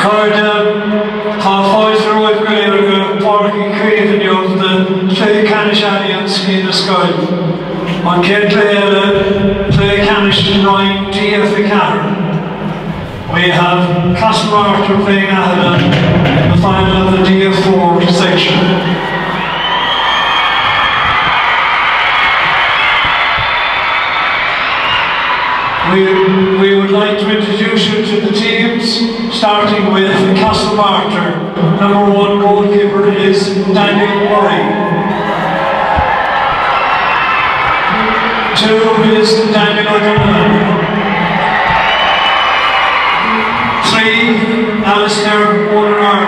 Card half-hoiser with Greg Parking Creative of the Play Canish Alliance in the Sky. On Kedla, Play Canish Ryan DF Aghada. We have Castlemartyr playing Aghada in the final of the DF4 section. We would like to introduce you to the teams, starting with Castlemartyr. Number 1 goalkeeper is Daniel Murray. 2 is Daniel O'Donovan. 3, Alistair O'Donovan.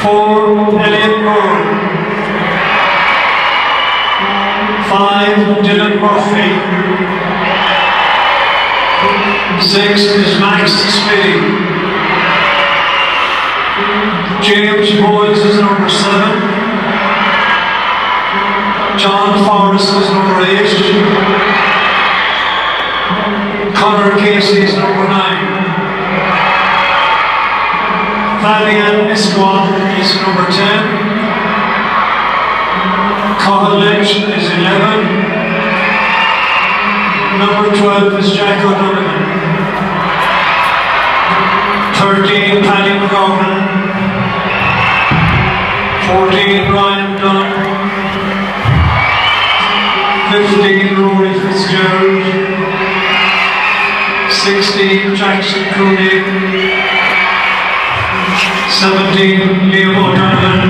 4, Elliot Moore. 5, Dylan Murphy. 6 is Max Smitty. James Boyes is number 7. John Forrest is number 8. Connor Casey is number 9. Fabian Esquan is number 10. Colin Lynch is 11. Number 12 is Jack O'Donovan. 13, Paddy McGovern. 14, Ryan Dunn. 15, Rory Fitzgerald. 16, Jackson Cooney. 17, Liam O'Donovan.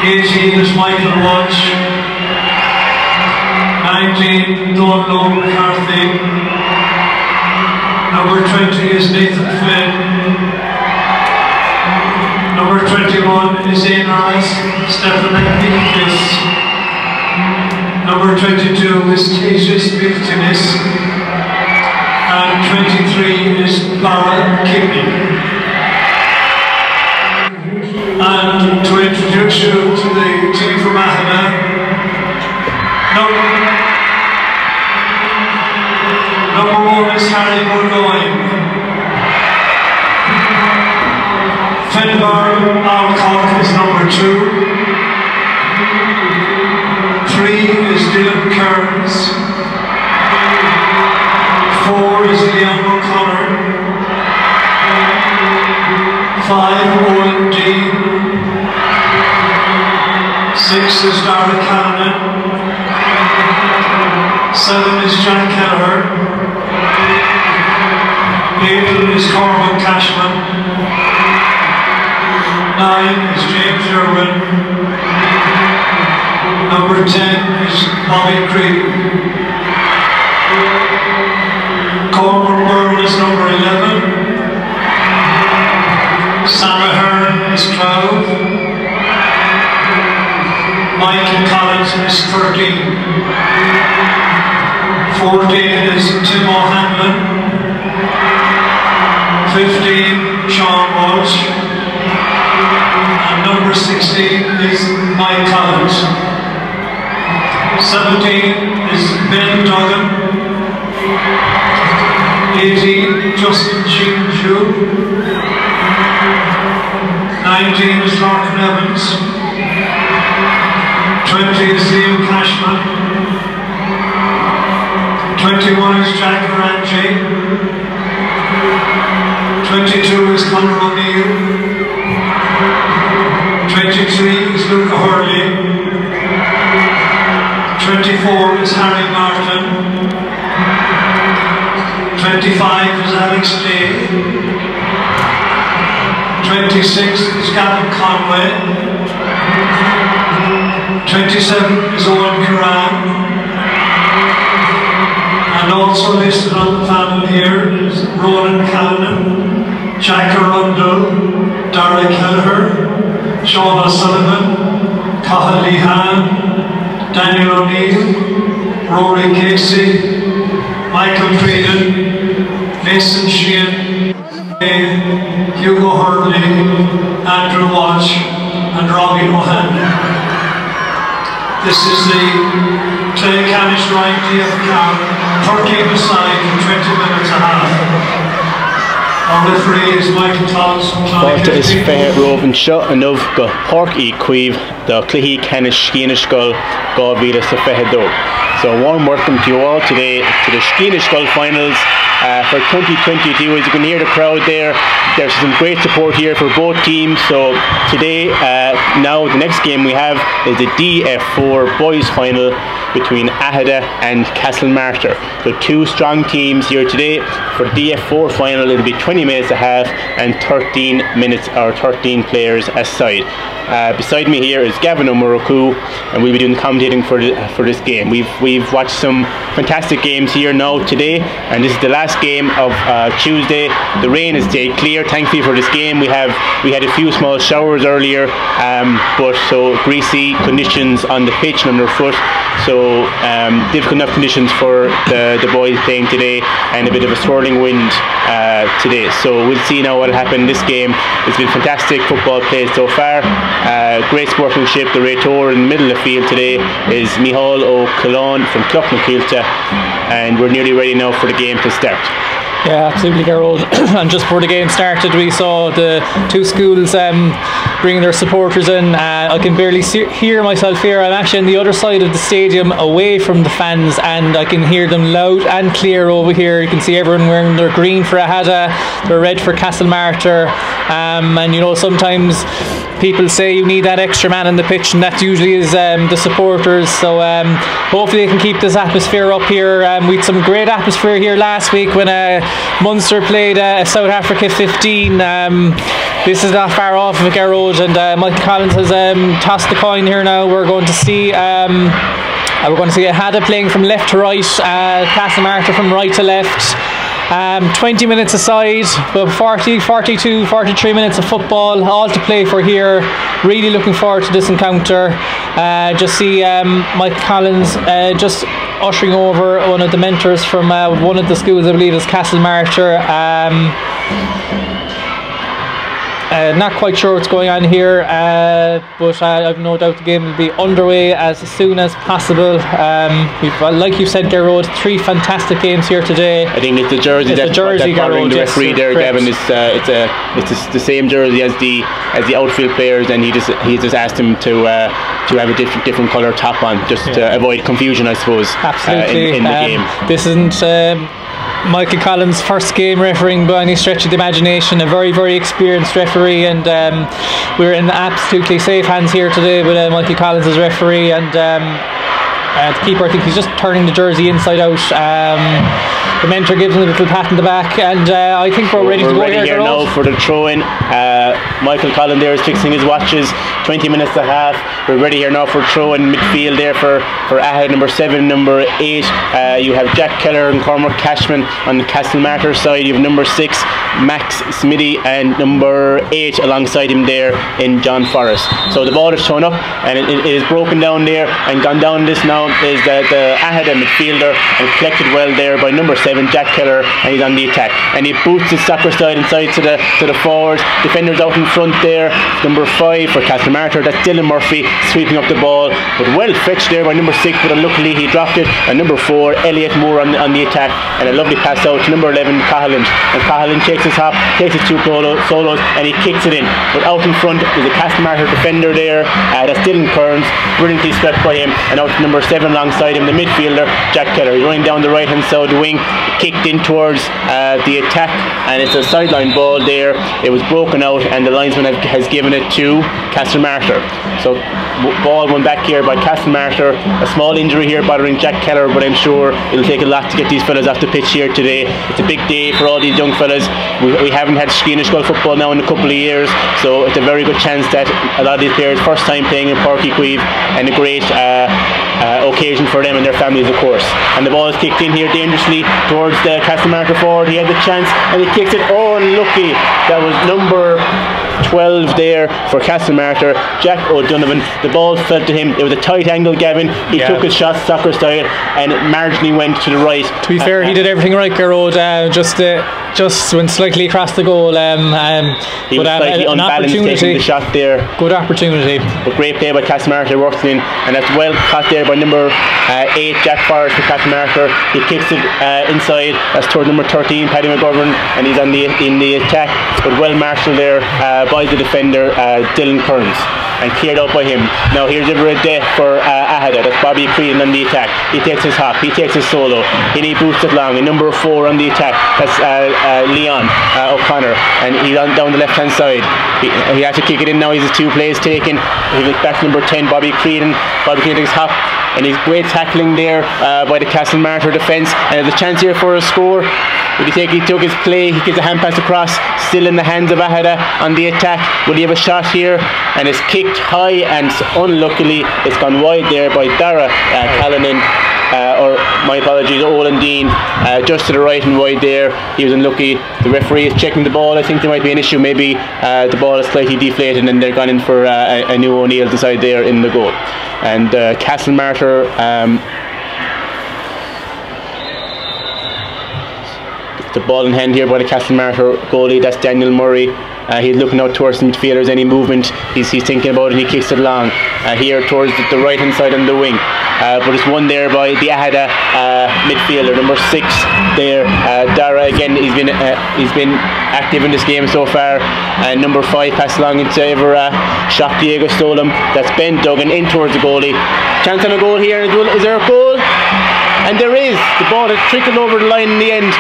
18 is Michael Walsh. 19, Donald McCarthy. Number 20 is Nathan Flynn. Number 21 is Aenars Stefanik. Number 22 is Cassius Miltinis. And 23 is Lara Kidney. And to introduce you to the team from Aghada, number 1 is Harry Burgoyne. Finbar Alcock is number 2. 3 is Dylan Kearns. 4 is Liam O'Connor. 5, Owen Dean. 6 is Dara Callanan. 7 is Jack Kelleher. 8 is Cormac Cashman. 9 is James Irwin. Number 10 is Bobby Creed. Cormac Byrne is number 11. Sam Ahern is 12. Michael Collins is 13. 14 is Tim O'Hanlon. 15, Sean Walsh. And number 16 is Mike Collins. 17 is Ben Duggan. 18, Justin Chinju. 19 is Larkin Evans. 20 is Liam Cashman. 21 is Jack Ranji. 22 is Conor O'Neill. 23 is Luca Hurley. 24 is Harry Martin. 25 is Alex Day. 26 is Gavin Conway. 27 is Owen Curran. And also listed on the panel here is Ronan Callanan, Jack Arundel, Dara Kelleher, Sean O'Sullivan, Cathal Lehan, Daniel O'Neill, Rory Casey, Michael Creedon, Mason Sheehan, Hugo Hurley, Andrew Walsh, and Robbie O'Hanlon. This is the Clay Canish Ryan DF Aghada, 13 aside, 20 minutes referee is Michael Thomas. Forte is Fehe Rovan Shut and of go Pork E Quiv, the Clihi Canish Skeenish Skull, God Vida Fehe Do. So a warm welcome to you all today to the Skeenish Skull finals for 2022. As you can hear the crowd there, there's some great support here for both teams. So today, now the next game we have is the DF4 boys final between Aghada and Castlemartyr. So two strong teams here today. For DF4 final, it'll be 20 minutes a half and 13 minutes or 13 players a side. Beside me here is Gavin O'Muruku, and we'll be doing the commentating for this game. We've watched some fantastic games here now today, and this is the last game of Tuesday. The rain has stayed clear, thankfully, for this game. We had a few small showers earlier, but so greasy conditions on the pitch and underfoot. So difficult enough conditions for the boys playing today, and a bit of a swirling wind today. So we'll see now what will happen in this game. It's been fantastic football played so far. Great sportsmanship. The Raitor in the middle of the field today is Mihal O'Callon from Clough-na-Kilta, and we're nearly ready now for the game to start. Yeah, absolutely, Gerald. And just before the game started, we saw the two schools bringing their supporters in. I can barely hear myself here. I'm actually on the other side of the stadium, away from the fans, and I can hear them loud and clear over here. You can see everyone wearing their green for Aghada, their red for Castlemartyr, and you know, sometimes people say you need that extra man on the pitch, and that usually is the supporters. So hopefully they can keep this atmosphere up here. We had some great atmosphere here last week when Munster played South Africa 15. This is not far off of Aghada Road, and Michael Collins has tossed the coin here now. We're going to see Aghada playing from left to right, Castlemartyr from right to left. 20 minutes aside, but 43 minutes of football, all to play for here. Really looking forward to this encounter. Just see Mike Collins just ushering over one of the mentors from one of the schools, I believe is Castlemartyr. Not quite sure what's going on here, but I've no doubt the game will be underway as soon as possible. Like you said, Gerard, 3 fantastic games here today. I think it's the jersey that's bothering the referee there, Gavin. It's the same jersey as the outfield players, and he just asked him to have a different colour top on, just to avoid confusion, I suppose. Absolutely. In the game. This isn't Michael Collins' first game refereeing by any stretch of the imagination. A very, very experienced referee, and we're in absolutely safe hands here today with Michael Collins as referee, and the keeper, I think he's just turning the jersey inside out. The mentor gives him a little pat in the back, and I think we're ready to go here now for the throw-in. Michael Collins there is fixing his watches. 20 minutes and a half. We're ready here now for throw-in midfield there for Aghada, number 7, number 8. You have Jack Keller and Cormac Cashman on the Castlemartyr side. You have number 6, Max Smitty, and number 8 alongside him there in John Forrest. So the ball is thrown up, and it is broken down there, and gone down this now is the Aghada midfielder, and collected well there by number 7, Jack Keller, and he's on the attack, and he boots his soccer side inside to the forwards. Defenders out in front there. Number 5 for Castlemartyr, that's Dylan Murphy sweeping up the ball, but well fetched there by number 6, but unluckily he dropped it. And number 4, Elliot Moore on the attack, and a lovely pass out to number 11, Cahalan, and Cahalan takes his hop, takes his 2 solos, and he kicks it in. But out in front is a Castlemartyr defender there, that's Dylan Kearns, brilliantly swept by him, and out to number 7 alongside him, the midfielder Jack Keller. He's running down the right hand side of the wing, kicked in towards the attack, and it's a sideline ball there. It was broken out, and the linesman has given it to Castlemartyr. So ball went back here by Castlemartyr. A small injury here bothering Jack Keller, but I'm sure it'll take a lot to get these fellas off the pitch here today. It's a big day for all these young fellas. We haven't had Skeenish Skull football now in a couple of years, so it's a very good chance that a lot of these players first time playing in Páirc Uí Chaoimh, and a great occasion for them and their families, of course. And the ball is kicked in here dangerously towards the Castlemartyr forward. He had the chance, and he kicks it. Oh, unlucky. That was number 12 there for Castlemartyr, Jack O'Donovan. The ball fell to him. It was a tight angle, Gavin. He took his shot soccer style, and it marginally went to the right. To be fair, he did everything right, Gerard. Just just went slightly across the goal. He was slightly unbalanced taking the shot there. Good opportunity. But great play by Castlemartyr, works in, and that's well caught there by number 8, Jack Forrest for Castlemartyr. He kicks it inside. That's toward number 13, Paddy McGovern, and he's in the attack. But well marshalled there by the defender, Dylan Kearns, and cleared out by him. Now here's a day for Aghada. That's Bobby Creedon on the attack. He takes his hop, he takes his solo, and he boosts it long. And number 4 on the attack, that's Leon O'Connor, and he's down the left hand side. He has to kick it in now. He's his 2 plays taken. He goes back to number 10, Bobby Creedon. Bobby Creedon takes hop, and he's great tackling there by the Castlemartyr defence, and there's a chance here for a score. He took his play, he gives a hand pass across, still in the hands of Aghada on the attack. Will he have a shot here? And it's kicked high, and unluckily it's gone wide there by Dara Callanan, or my apologies, Olin Dean, just to the right and wide there. He was unlucky. The referee is checking the ball. I think there might be an issue. Maybe the ball is slightly deflated and they're gone in for a new O'Neill inside there in the goal. And Castlemartyr the ball in hand here by the Castlemartyr goalie. That's Daniel Murray. He's looking out towards the midfielders. Any movement he's thinking about it, and he kicks it long here towards the right hand side on the wing. But it's won there by the Aghada midfielder, number 6 there, Dara. Again, he's been active in this game so far. And number 5 passed along into Ivora. Shot Diego stole him. That's Ben Duggan in towards the goalie. Chance on a goal here. Is there a goal? And there is. The ball had trickled over the line in the end.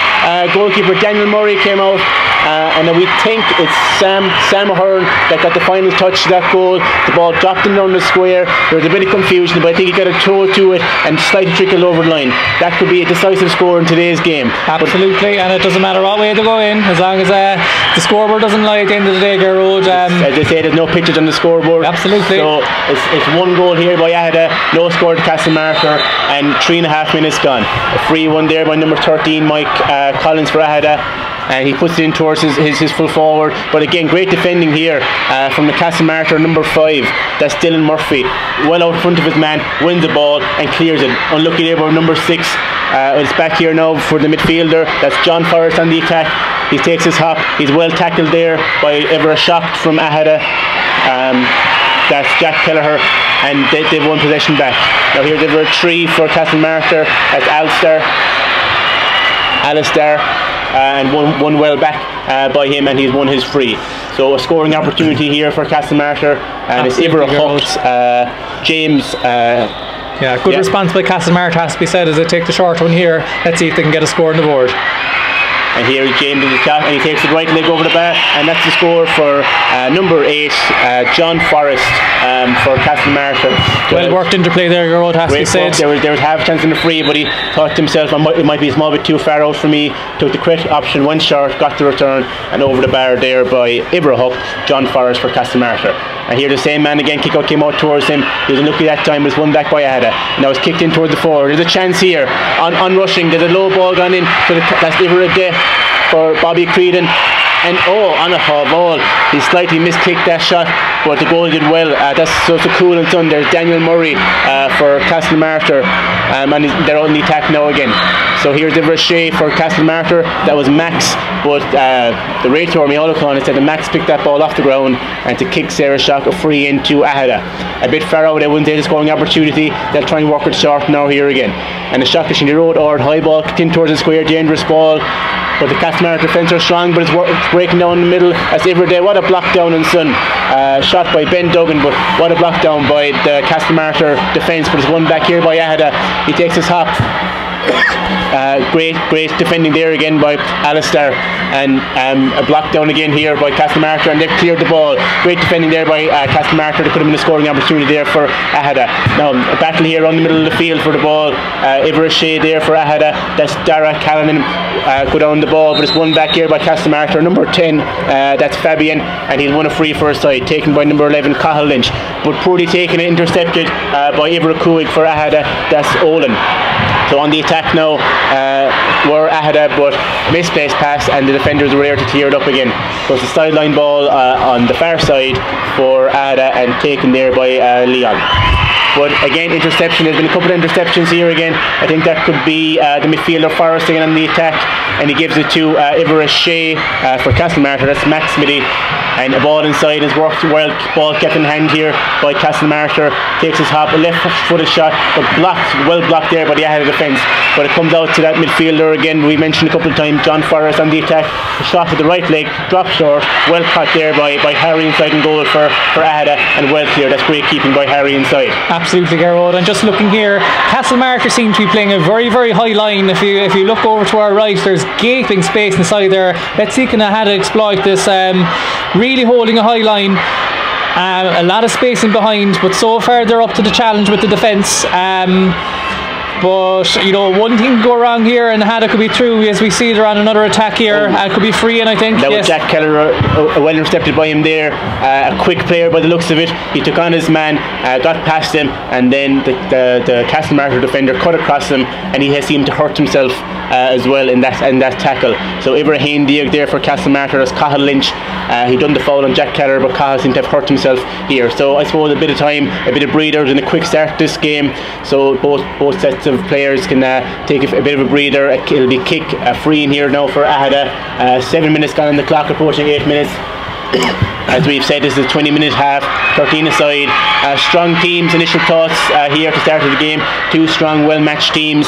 Goalkeeper Daniel Murray came out, and we think it's Sam Ahern that got the final touch to that goal. The ball dropped in down the square. There was a bit of confusion, but I think he got a toe to it and slightly trickled over the line. That could be a decisive score in today's game. Absolutely, and it doesn't matter what way they go in, as long as the scoreboard doesn't lie at the end of the day, Gerald. As they say, there's no pictures on the scoreboard. Absolutely. So it's 1 goal here by Aghada, no score to Castlemartyr, and 3.5 minutes gone. A free one there by number 13, Mike Collins for Aghada, and he puts it in towards his full forward. But again, great defending here from the Castlemartyr number 5. That's Dylan Murphy, well out front of his man, wins the ball and clears it. Unlucky there by number 6. It's back here now for the midfielder. That's John Forrest on the attack. He takes his hop. He's well tackled there by Ever Shocked from Aghada. That's Jack Kelleher, and they've won possession back. Now here's Ever 3 for Castlemartyr. That's Alistair, and one well back by him, and he's won his free. So a scoring opportunity here for Castlemartyr, and it's Ivor Hawks, James. Good response by Castlemartyr, has to be said, as they take the short one here. Let's see if they can get a score on the board. And here James is the top, and he takes the right leg over the bar, and that's the score for number 8, John Forrest for Castlemartyr. Well worked interplay there, your old has to be said. There was half a chance in the free, but he thought to himself, it might be a small bit too far out for me. Took the correct option, went short, got the return, and over the bar there by Ibrahim, John Forrest for Castlemartyr. And here the same man again, kick out came out towards him. He was unlucky that time, but it's won back by Aghada. Now it's kicked in towards the forward. There's a chance here on rushing. There's a low ball gone in, so that's Ibrahim for Bobby Creedon. And on a ball, he slightly miskicked that shot, but the goal did well. That's so cool and son. There's Daniel Murray for Castlemartyr, and they're on the attack now again. So here's Ivor Shea for Castlemartyr. That was Max, but the Raytor Miolacon said that Max picked that ball off the ground and to kick Sarah Shock a free into Aghada. A bit far out, they wouldn't take the scoring opportunity. They'll try and work it short now here again. And the shot in the road, or high ball kicked in towards the square, dangerous ball. But the Castlemartyr defence are strong, but it's breaking down in the middle. That's Everyday. What a block down and son. Shot by Ben Duggan, but what a block down by the Castlemartyr defence. But it's won back here by Aghada. He takes his hop. Great defending there again by Alistair, and a block down again here by Castlemartyr, and they've cleared the ball. Great defending there by Castlemartyr. There could have been a scoring opportunity there for Aghada. Now a battle here on the middle of the field for the ball. Ivor Shea there for Aghada. That's Dara Callanan go down the ball, but it's won back here by Castlemartyr. Number 10, that's Fabian, and he's won a free for a side, taken by number 11 Cathal Lynch, but poorly taken, intercepted by Ivor Kuig for Aghada. That's Olin. So on the attack now were Aghada, but misplaced pass, and the defenders were there to clear it up again. So it's a sideline ball on the far side for Aghada, and taken there by Leon. but again, interception. There's been a couple of interceptions here again. I think that could be the midfielder Forrest again on the attack, and he gives it to Ivor Shea for Castlemartyr. That's Max Smitty, and a ball inside is worked well. Ball kept in hand here by Castlemartyr. Takes his hop, a left-footed shot, but well blocked there by the Aghada defence. But it comes out to that midfielder again. We mentioned a couple of times John Forrest on the attack. A shot with the right leg, drop short, well caught there by Harry inside and goal for Aghada, and well clear. That's great keeping by Harry inside. Absolutely, Garrod. And just looking here, Castlemartyr seem to be playing a very, very high line. If you look over to our right, there's gaping space inside there. Let's see can Aghada exploit this. Really holding a high line. A lot of spacing behind, but so far they're up to the challenge with the defence. But, you know, one thing could go wrong here and Aghada could be through. As we see, they're on another attack here. Could be free, and I think. That was Jack Keller, well intercepted by him there. A quick player by the looks of it. He took on his man, got past him, and then the Castlemartyr defender cut across him, and he has seemed to hurt himself as well in that tackle. So Ibrahim Diag there for Castlemartyr. That's Cathal Lynch. He done the foul on Jack Keller, but Cathal seemed to have hurt himself here. So I suppose a bit of time, a bit of breather, and a quick start to this game. So both sets of players can take a bit of a breather. It'll be kick free in here now for Aghada. 7 minutes gone on the clock, approaching 8 minutes. As we've said, this is a 20-minute half, 13 aside. Strong teams, initial thoughts here at the start of the game. Two strong, well-matched teams.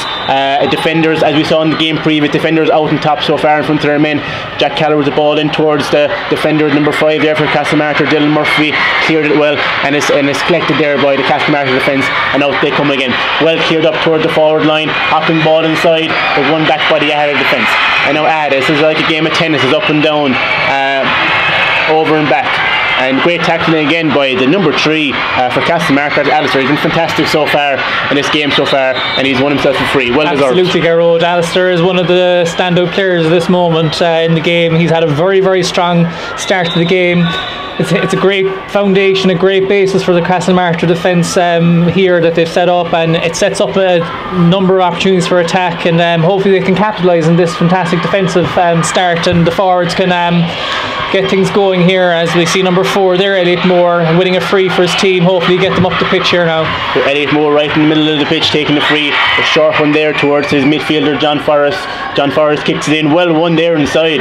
Defenders, as we saw in the game previous, defenders out on top so far in front of their men. Jack Keller with the ball in towards the defender, number 5 there for Castlemartyr. Dylan Murphy cleared it well, and it's collected there by the Castlemartyr defence, and out they come again. Well cleared up toward the forward line, hopping ball inside, but one back by the Aghada defence. And now Aghada, this is like a game of tennis, it's up and down. Over and back, and great tackling again by the number 3 for Castlemartyr, Alistair. He's been fantastic so far in this game so far, and he's won himself a free. Well deserved. Absolutely, Garrod. Alistair is one of the standout players at this moment in the game. He's had a very, very strong start to the game. It's a great foundation, a great basis for the Castlemartyr defence here that they've set up, and it sets up a number of opportunities for attack, and hopefully they can capitalise on this fantastic defensive start, and the forwards can get things going here. As we see number 4 there, Elliot Moore, winning a free for his team. Hopefully get them up the pitch here now. So Elliot Moore right in the middle of the pitch taking the free. A short one there towards his midfielder John Forrest. John Forrest kicks it in, well won there inside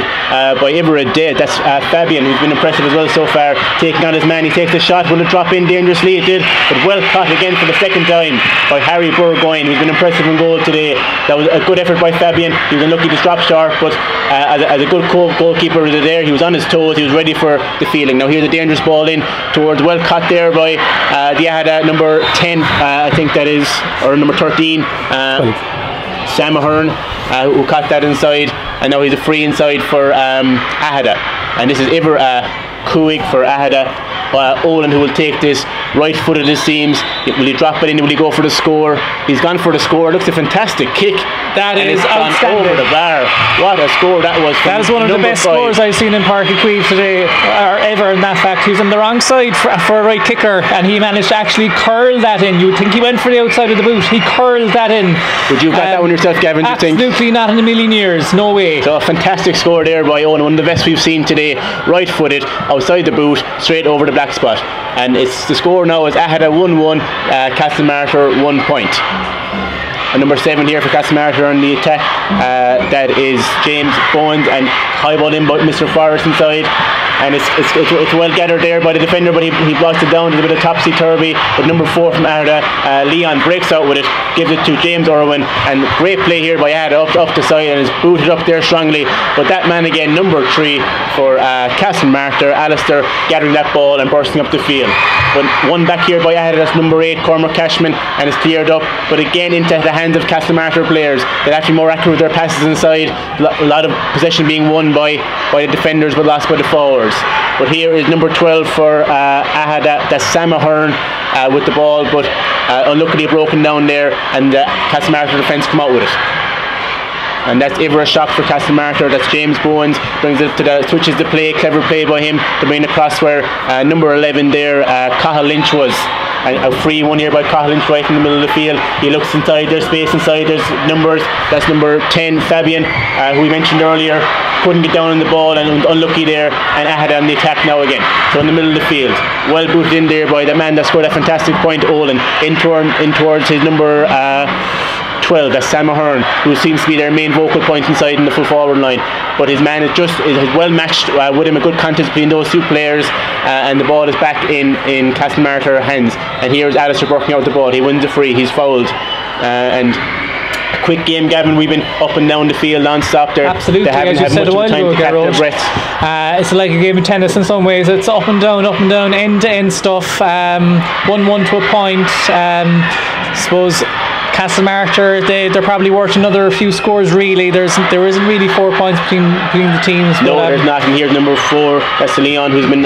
by Ivor Dead. That's Fabian, who's been impressive as well so far, taking on his man. He takes a shot, will it drop in dangerously? It did, but well caught again for the second time by Harry Burgoyne, who's been impressive in goal today. That was a good effort by Fabian. He was unlucky to drop short, but as a good goalkeeper there, he was on his toes, he was ready for the feeling. Now here's a dangerous ball in towards, well caught there by the Aghada number 10, I think that is, or number 13, Sam Ahern, who caught that inside, and now he's a free inside for Aghada. And this is Ivor Kuig for Aghada. Olin, who will take this right-footed, it seems. Will he drop it in? Will he go for the score? He's gone for the score. Looks a fantastic kick. That is outstanding. Over the bar. What a score that was. That is one of the best scores I've seen in Páirc Uí Chaoimh today, or ever, in that fact. He was on the wrong side for a right kicker, and he managed to actually curl that in. You would think he went for the outside of the boot. He curled that in. Would you have got that one yourself, Gavin? Absolutely not in a million years. No way. So a fantastic score there by Owen. One of the best we've seen today. Right-footed, outside the boot, straight over the black spot. And it's the score now is Aghada 1-1, Castlemartyr 1 point. And number 7 here for Castlemartyr on the attack. That is James Bowens, and high ball in by Mr. Forrest inside. And it's well gathered there by the defender, but he blocks it down. There's a bit of topsy-turvy. But number 4 from Aghada, Leon, breaks out with it, gives it to James Irwin, and great play here by Aghada up the side, and is booted up there strongly. But that man again, number 3 for Castlemartyr, Alistair, gathering that ball and bursting up the field. But one back here by Aghada, that's number 8, Cormac Cashman, and it's cleared up, but again into the hands of Castlemartyr players. They're actually more accurate with their passes inside. A lot of possession being won by the defenders, but lost by the forwards. But here is number 12 for Aghada, that's Sam Ahern with the ball, but unluckily broken down there, and the Castlemartyr defence come out with it. And that's Ivor a shock for Castlemartyr. That's James Bowens, brings it to switches the play, clever play by him to bring across where number 11 there, Cathal Lynch was. A free one here by Cathal Lynch right in the middle of the field. He looks inside, there's space inside, there's numbers. That's number 10, Fabian, who we mentioned earlier. couldn't get down on the ball and unlucky there, and Aghada on the attack now again. So in the middle of the field, well booted in there by the man that scored a fantastic point, Olin, in towards his number 12, that's Sam Ahern, who seems to be their main vocal point inside in the full forward line. But his man is well matched with him, a good contest between those two players, and the ball is back in Castlemartyr hands. And here's Alistair working out the ball. He wins a free, he's fouled, and a quick game, Gavin. We've been up and down the field non-stop there. Absolutely, they haven't had much time to catch their breath. It's like a game of tennis in some ways. It's up and down, end-to-end stuff. 1-1 to a point. Suppose Castlemartyr, they're probably worth another few scores really. There isn't really 4 points between the teams. No, there's not. And here's number 4, that's Leon, who's been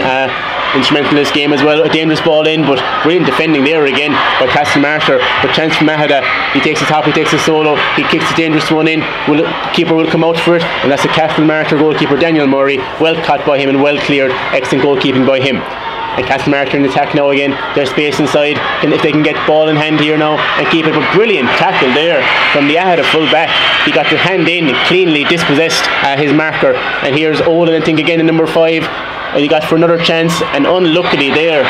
instrumental in this game as well. A dangerous ball in, but brilliant defending there again by Castlemartyr. But chance from Aghada. He takes the top, he takes the solo, he kicks a dangerous one in. Keeper will come out for it, and that's the Castlemartyr goalkeeper Daniel Murray. Well caught by him and well cleared. Excellent goalkeeping by him. And Castlemartyr in attack now again. There's space inside, and if they can get ball in hand here now and keep it. But brilliant tackle there from the Aghada full back. He got the hand in and cleanly dispossessed his marker. And here's Olin, I think, again in number 5. And he got for another chance, and unluckily there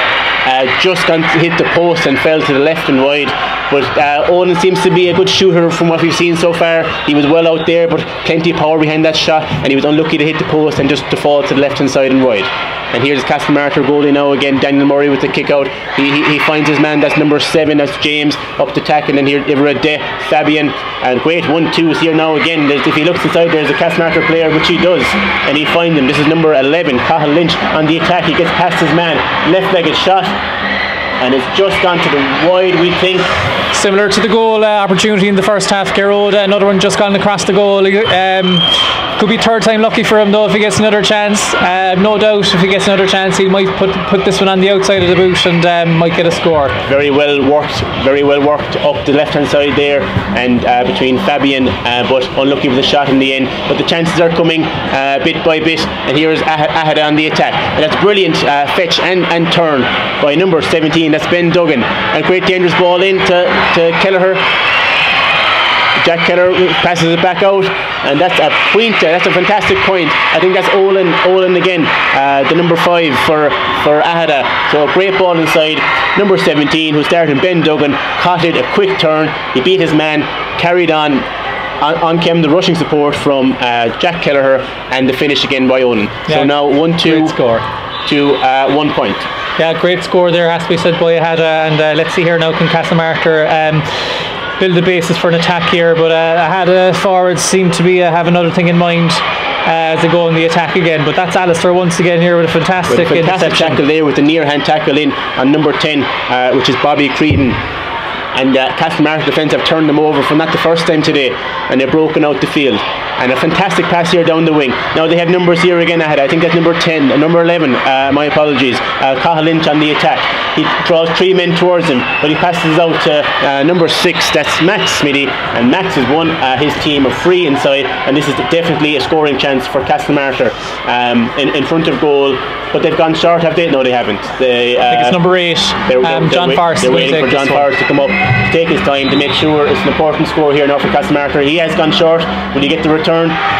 just hit the post and fell to the left and wide. But Olin seems to be a good shooter from what we've seen so far. He was well out there, but plenty of power behind that shot, and he was unlucky to hit the post and just to fall to the left hand side and wide. And here's Castlemartyr goalie now again, Daniel Murray with the kick out. He finds his man, that's number 7, that's James, up to tack, and then here Iverade, Fabian, and great 1-2s here now again. If he looks inside, there's a Castlemartyr player, which he does, and he finds him. This is number 11, Cathal Lynch on the attack. He gets past his man, left-legged shot, and it's just gone to the wide, we think. Similar to the goal opportunity in the first half, Gerard. Another one just gone across the goal. Could be third time lucky for him though if he gets another chance. No doubt if he gets another chance he might put this one on the outside of the boot and might get a score. Very well worked up the left hand side there, and between Fabian, but unlucky with the shot in the end. But the chances are coming bit by bit, and here is Aghada on the attack, and that's brilliant fetch and turn by number 17, that's Ben Duggan, and great dangerous ball in to Kelleher. Jack Keller passes it back out, and that's a pointer. That's a fantastic point. I think that's Olin again, the number 5 for Aghada. So a great ball inside. Number 17, who started, Ben Duggan, caught it, a quick turn. He beat his man, carried on came the rushing support from Jack Kelleher, and the finish again by Olin. Yeah, so now 1-2 score to 1 point. Yeah, great score there, has to be said by Aghada. And let's see here now, can Castlemartyr build the basis for an attack here, but Aghada forwards seem to be have another thing in mind as they go on the attack again. But that's Alistair once again here with a fantastic tackle there, with the near hand tackle in on number 10, which is Bobby Creedon. And Castlemartyr defence have turned them over for not the first time today, and they've broken out the field. And a fantastic pass here down the wing. Now they have numbers here again ahead. I think that's number 10 and number 11, my apologies, Cathal Lynch on the attack. He draws 3 men towards him, but he passes out to number 6, that's Max Smitty, and Max has won his team a free inside, and this is definitely a scoring chance for Castlemartyr in front of goal. But they've gone short, have they? No, they haven't. I think it's number 8, John Forrest. They're waiting for John Forrest to come up, to take his time to make sure. It's an important score here now for Castlemartyr. He has gone short. Will he get the return?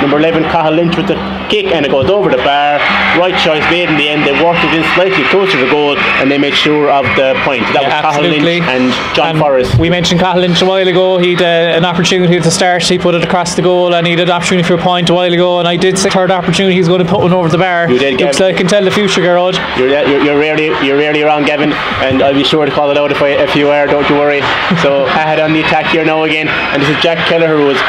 Number 11, Cathal Lynch with the kick, and it goes over the bar. Right choice made in the end. They worked it in slightly closer to goal, and they made sure of the point. That was Cathal Lynch and John Forrest. We mentioned Cathal Lynch a while ago. He had an opportunity at the start. He put it across the goal, and he had an opportunity for a point a while ago. And I did say third opportunity he's going to put one over the bar. You did, looks like I can tell the future, Gerard. You're rarely wrong, Gavin, and I'll be sure to call it out if you are. Don't you worry. So Aghada on the attack here now again, and this is Jack Kelleher, who was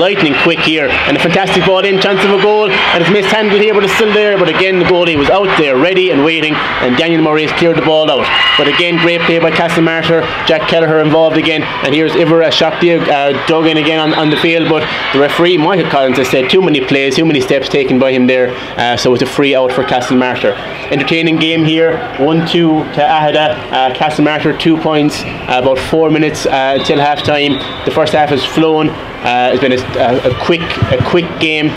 lightning quick here, and a fantastic ball in, chance of a goal, and it's mishandled here, but it's still there. But again, the goalie was out there ready and waiting, and Daniel Murray has cleared the ball out. But again, great play by Castlemartyr. Jack Kelleher involved again, and here's Ivor Shakti dug in again on the field, but the referee Michael Collins has said too many plays, too many steps taken by him there, so it's a free out for Castlemartyr. Entertaining game here, 1-2 to Aghada. Castlemartyr 2 points, about 4 minutes till half time. The first half has flown. It's been a quick game,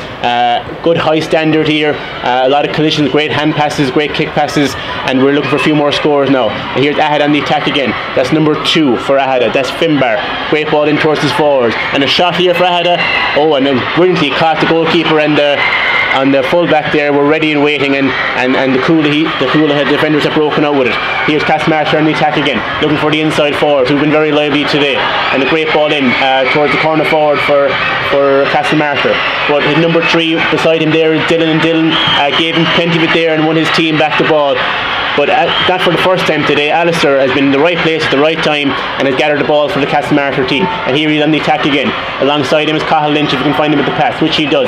good high standard here, a lot of collisions, great hand passes, great kick passes, and we're looking for a few more scores now. And here's Aghada on the attack again. That's number 2 for Aghada, that's Finbar. Great ball in towards his forwards, and a shot here for Aghada. Oh, and then brilliantly caught the goalkeeper and on the full back there were ready and waiting, and the Coolhead defenders have broken out with it. Here's Castlemartyr on the attack again, looking for the inside forwards who've been very lively today, and a great ball in towards the corner forward for Castlemartyr. But his number 3 beside him there is Dylan, and Dylan gave him plenty of it there and won his team back the ball. But not for the first time today. Alistair has been in the right place at the right time and has gathered the ball for the Castlemartyr team. And here he's on the attack again. Alongside him is Cathal Lynch, if you can find him at the pass, which he does.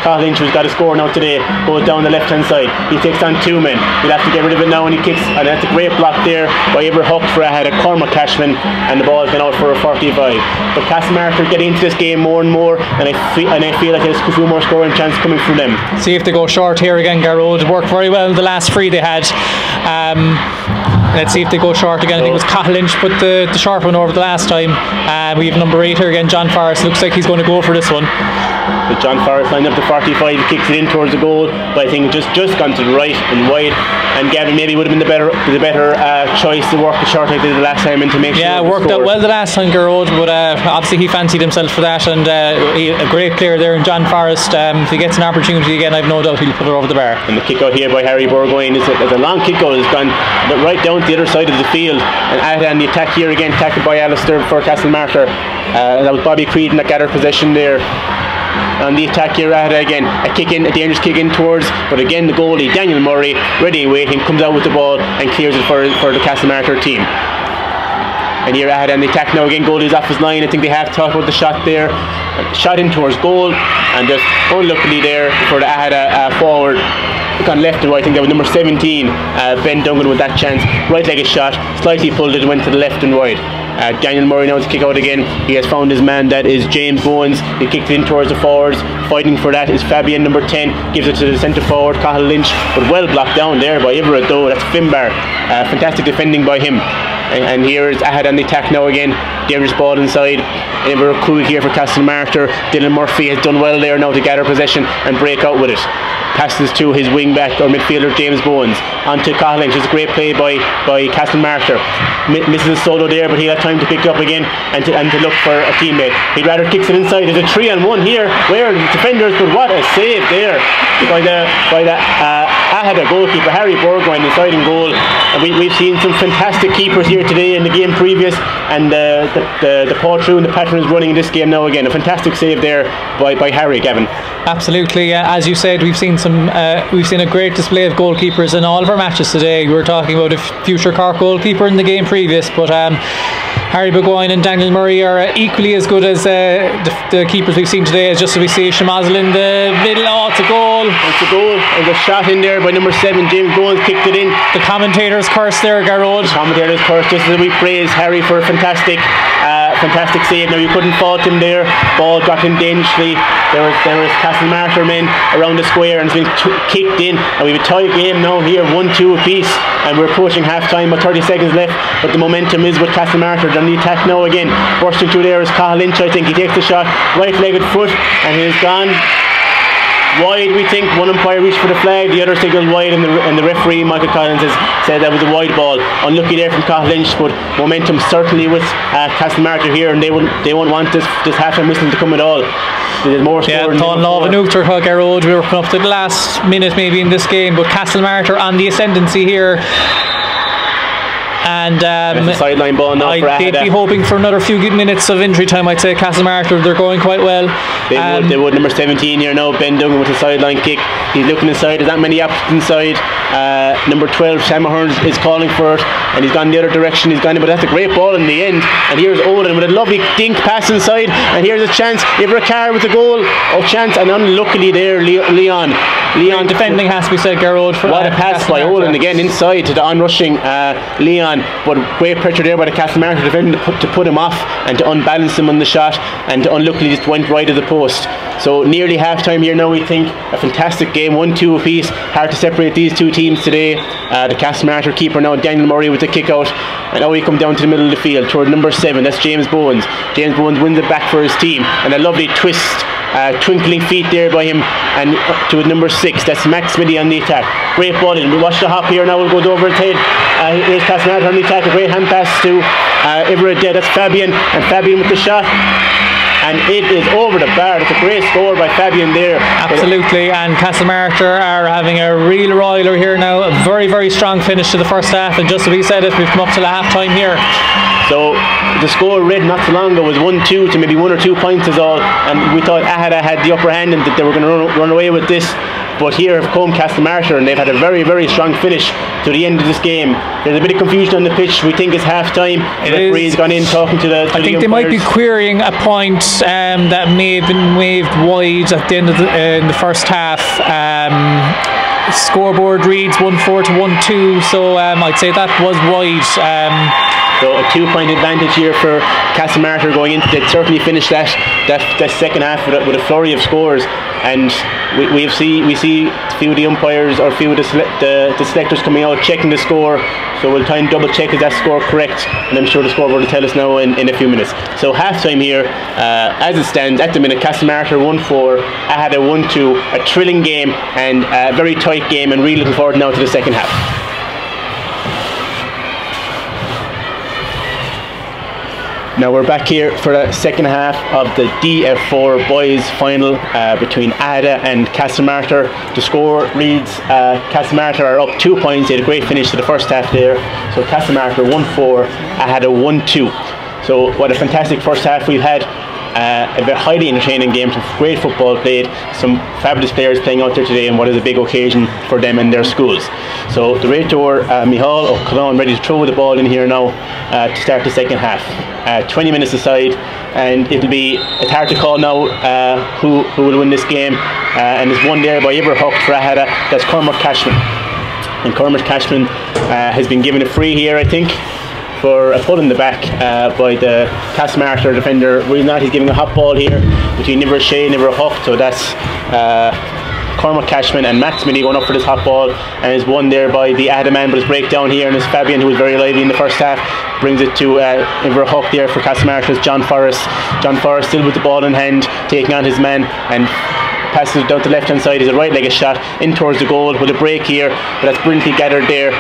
Cathal Lynch, who's got a score now today, goes down the left hand side. He takes on 2 men. He'll have to get rid of it now, and he kicks, and that's a great block there by Ever Hook for a Cormac Cashman, and the ball has gone out for a 45. But Castlemartyr getting into this game more and more, and I feel like there's a few more scoring chances coming from them. See if they go short here again. Garrod worked very well the last 3 they had. Let's see if they go short again. I think it was Cathal Lynch put the short one over the last time. We have number 8 here again, John Forrest. Looks like he's going to go for this one. With John Forrest lined up to 45, he kicks it in towards the goal, but I think just gone to the right and wide. And Gavin maybe would have been the better choice to work the short like they did the last time and to make sure. Yeah, worked out well the last time, Garrod, but obviously he fancied himself for that, and a great player there in John Forrest. If he gets an opportunity again, I've no doubt he'll put it over the bar. And the kick out here by Harry Burgoyne is a long kick out. It's gone right down to the other side of the field, and Aghada on the attack here again, tackled by Alistair for Castlemartyr. That was Bobby Creedon that gathered possession there. On the attack here, Aghada again, a dangerous kick in towards, but again the goalie Daniel Murray, ready and waiting, comes out with the ball and clears it for the Castlemartyr team. And here Aghada on the attack now again, goalie's off his line. I think they have talked about the shot there, shot in towards goal, and just unluckily there for the Aghada forward. Gone left and right. I think that was number 17, Ben Dungan, with that chance. Right-legged shot, slightly pulled it, went to the left and wide. Daniel Murray now to kick out again. He has found his man, that is James Bowens. He kicked it in towards the forwards. Fighting for that is Fabian, number 10. Gives it to the centre forward, Cathal Lynch, but well blocked down there by Everett though. That's Finbar. Fantastic defending by him. And here is Aghada on the attack now again. Dangerous ball inside. Everett cool here for Castlemartyr. Dylan Murphy has done well there now to gather possession and break out with it. Passes to his wing back or midfielder James Bowens onto Cathal Lynch. It's a great play by Castlemartyr. Misses a solo there, but he had time to pick it up again and to look for a teammate. He rather kicks it inside. There's a 3-on-1 here where the defenders, but what a save there by the Aghada goalkeeper Harry Burgoyne inside in goal. And we've seen some fantastic keepers here today in the game previous, and the Paul True and the pattern is running in this game now again. A fantastic save there by Harry, Gavin. Absolutely, as you said, we've seen a great display of goalkeepers in all of our matches today. We were talking about a future Cork goalkeeper in the game previous, but Harry Burgoyne and Daniel Murray are equally as good as the keepers we've seen today. As just as we see Shamazel in the middle. Oh, it's a goal. It's a goal. There's a shot in there by number 7, James Bowens, kicked it in. The commentator's curse there, Garrod. The commentator's curse, just as we praise Harry for a fantastic save. Now you couldn't fault him there. Ball got in dangerously. There was Castlemartyr men around the square, and it's been kicked in, and we have a tie game now here, 1-2 apiece, and we're approaching half time with 30 seconds left, but the momentum is with Castlemartyr. On the attack now again, bursting through there is Cathal Lynch. I think he takes the shot, right-legged foot, and he is gone wide. We think one umpire reached for the flag, the other signalled wide, and the referee Michael Collins has said that was a wide ball. Unlucky there from Cathal Lynch, but momentum certainly with Castlemartyr here, and they won't want this half-time whistle to come at all. There's more scoring. Táin Láv an Uachtar Garrod. We were coming up to the last minute maybe in this game, but Castlemartyr on the ascendancy here. And sideline ball now for Aghada. They'd be hoping for another few good minutes of injury time. I'd say Castlemartyr, they're going quite well. They would. Number 17 here now, Ben Duggan with a sideline kick. He's looking inside. There's not many options inside. Number 12, Sam Ahern is calling for it, and he's gone the other direction. He's gone, but that's a great ball in the end. And here's Olin with a lovely dink pass inside, and here's a chance. Ivrakar with a goal. Oh, chance, and unluckily there, Leon defending has to be said, Garrod. What a pass by Olin again inside to the onrushing Leon, but great pressure there by the Castlemartyr defender to put him off and to unbalance him on the shot, and unluckily just went right of the post. So nearly half time here now. We think a fantastic game, 1-2 apiece. Hard to separate these two teams today. The Castlemartyr keeper now, Daniel Murray, with the kick out, and now we come down to the middle of the field toward number 7. That's James Bowens. James Bowens wins it back for his team, and a lovely twist, twinkling feet there by him, and to number 6. That's Max Smithy on the attack. Great ball in. We watch the hop here now. It goes over his head. Here's Castlemartyr on the attack. A great hand pass to Everett. That's Fabian, and Fabian with the shot. and it is over the bar. It's a great score by Fabian there. Absolutely, and Castlemartyr are having a real roiler here now. A very, very strong finish to the first half, and just as we said it, we've come up to the half time here. So the score read not so long ago was 1-2 to maybe 1 or 2 points is all, and we thought Aghada had the upper hand and that they were going to run away with this. But here have come Castlemartyr, and they've had a very, very strong finish to the end of this game. There's a bit of confusion on the pitch. We think it's half time. The referee's gone in talking to the. I think they might be querying a point that may have been waved wide at the end of in the first half. Scoreboard reads 1-4 to 1-2, so I'd say that was wide. So a 2-point advantage here for Castlemartyr going into. They'd certainly finished that second half with a flurry of scores, and we see a few of the umpires or a few of the selectors coming out checking the score. So we'll try and double check is that score correct, and I'm sure the scoreboard will tell us now in a few minutes. So half time here, as it stands at the minute, Castlemartyr 1-4, Aghada 1-2, a thrilling game and a very tight game, and really looking forward now to the second half. Now we're back here for the second half of the DF4 boys final between Aghada and Castlemartyr. The score reads Castlemartyr are up 2 points. They had a great finish to the first half there. So Castlemartyr 1-4, Aghada 1-2. So what a fantastic first half we've had. A very highly entertaining game, some great football played, some fabulous players playing out there today, and what is a big occasion for them and their schools. So the Réitor Micheál O'Connell ready to throw the ball in here now to start the second half. 20 minutes aside, and it's hard to call now who will win this game, and it's won there by Iverhocht for Aghada. That's Cormac Cashman, and Cormac Cashman has been given a free here, I think, for a pull in the back by the Castlemartyr defender. He's giving a hot ball here between Niver Shea and Iverhocht, so that's Cormac Cashman and Max Mitty going up for this hot ball, and is won there by the Aghada man, but it's breakdown here, and it's Fabian, who was very lively in the first half, brings it to Iverhocht there for Castlemartyr's John Forrest. John Forrest still with the ball in hand, taking on his man, and passes it down to the left hand side. Is a right-legged shot in towards the goal with a break here, but that's brilliantly gathered there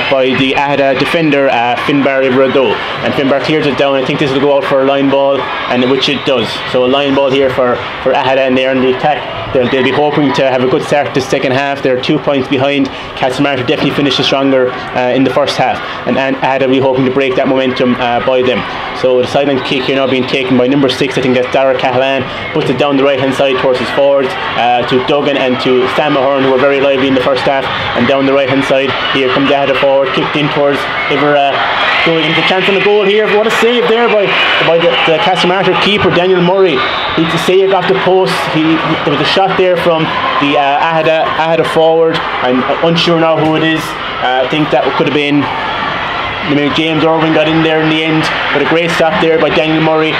by the Aghada defender Finbar Iverado, and Finbar clears it down. I think this will go out for a line ball, and which it does. So a line ball here for Aghada, and they're in the attack. They'll be hoping to have a good start to the second half. They're 2 points behind. Castlemartyr definitely finished stronger in the first half, and Aghada will be hoping to break that momentum by them. So the sideline kick here now being taken by number 6, I think that's Dara Cahalan, puts it down the right hand side towards his forwards, to Duggan and to Stan Mahern, who were very lively in the first half, and down the right hand side here comes Aghada forward, kicked in towards going into the chance on the goal here. What a save there by the Castlemartyr keeper Daniel Murray. He's a save off the post. There was a shot there from the Aghada forward. I'm unsure now who it is. I think that could have been maybe James Irwin got in there in the end, but a great stop there by Daniel Murray.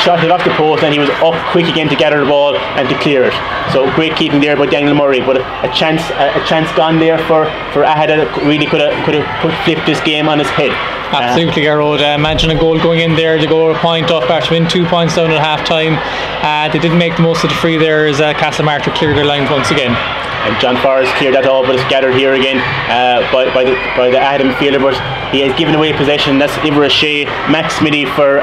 Shot it off the post, and he was up quick again to gather the ball and to clear it. So great keeping there by Daniel Murray, but a chance gone there for Aghada that really could have flipped this game on its head. Absolutely, Garrod. Imagine a goal going in there to go a point up after being 2 points down at half time. They didn't make the most of the free there as Castlemartyr cleared their lines once again. And John Forrest cleared that all, but it's gathered here again by the Aghada midfielder, but he has given away possession. That's Ivra Shea, Max Mitty for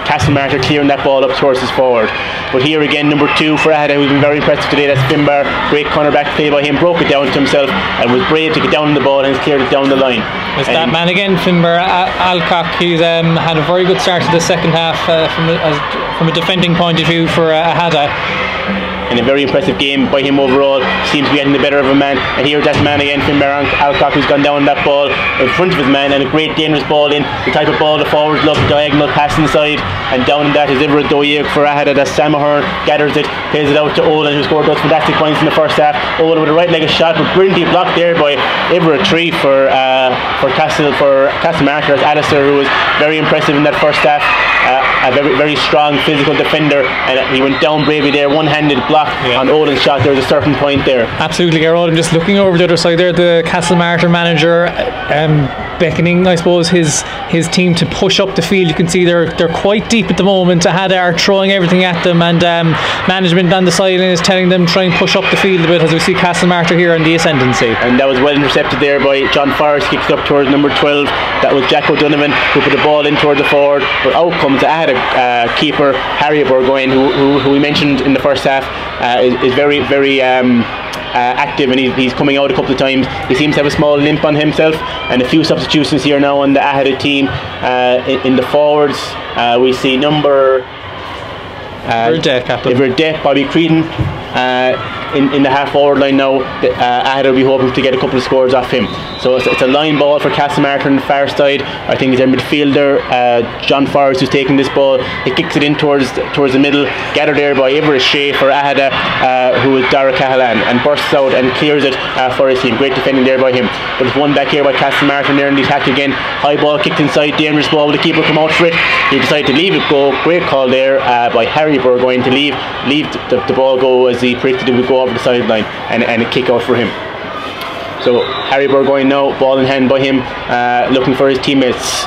Castlemartyr clearing that ball up towards his forward. But here again, number 2 for Aghada, who's been very impressive today, that's Finbar. Great cornerback play by him, broke it down to himself and was brave to get down on the ball and has cleared it down the line. It's that man again, Finbar Alcock. He's had a very good start to the second half from a defending point of view for Aghada. And a very impressive game by him overall. Seems to be getting the better of a man. And here that man again, Finbar Alcock, who's gone down that ball in front of his man, and a great dangerous ball in. The type of ball the forwards love, diagonal pass inside, and down in that is Ivra Doyeg for Aghada. That's Sam Ahern, gathers it, plays it out to Olin, who scored those fantastic points in the first half. Olin with a right-legged shot, but brilliantly blocked there by Ivra Tree for Castlemartyr. As Alistair, who was very impressive in that first half. A very, very strong physical defender, and he went down bravely there, one-handed block block on Olin's shot. There's a certain point there. Absolutely, Gerald. I'm just looking over the other side there. The Castlemartyr manager beckoning, I suppose, his team to push up the field. You can see they're quite deep at the moment. Aghada are throwing everything at them, and management on the sideline is telling them try and push up the field a bit, as we see Castlemartyr here on the ascendancy. And that was well intercepted there by John Forrest. Kicks it up towards number 12. That was Jack O'Donovan who put the ball in towards the forward, but out comes Aghada keeper Harry Burgoyne, who we mentioned in the first half is very active, and he's coming out a couple of times. He seems to have a small limp on himself, and a few substitutions here now on the Aghada team. In the forwards, we see number Verdette, Bobby Creedon in the half forward line now. Aghada will be hoping to get a couple of scores off him. So it's a line ball for Castlemartyr on the far side. I think it's their midfielder John Forrest who's taking this ball. He kicks it in towards the middle, gathered there by Everett Shea for Aghada, who is Dara Cahalan, and bursts out and clears it for his team. Great defending there by him. But it's one back here by Castlemartyr there in the attack again. High ball kicked inside, dangerous ball. Will the keeper come out for it? He decided to leave it go. Great call there by Harry Burgoyne to leave the ball go, as he predicted it would go over the sideline, and a kick out for him. So Harry Burgoyne now, ball in hand by him, looking for his teammates.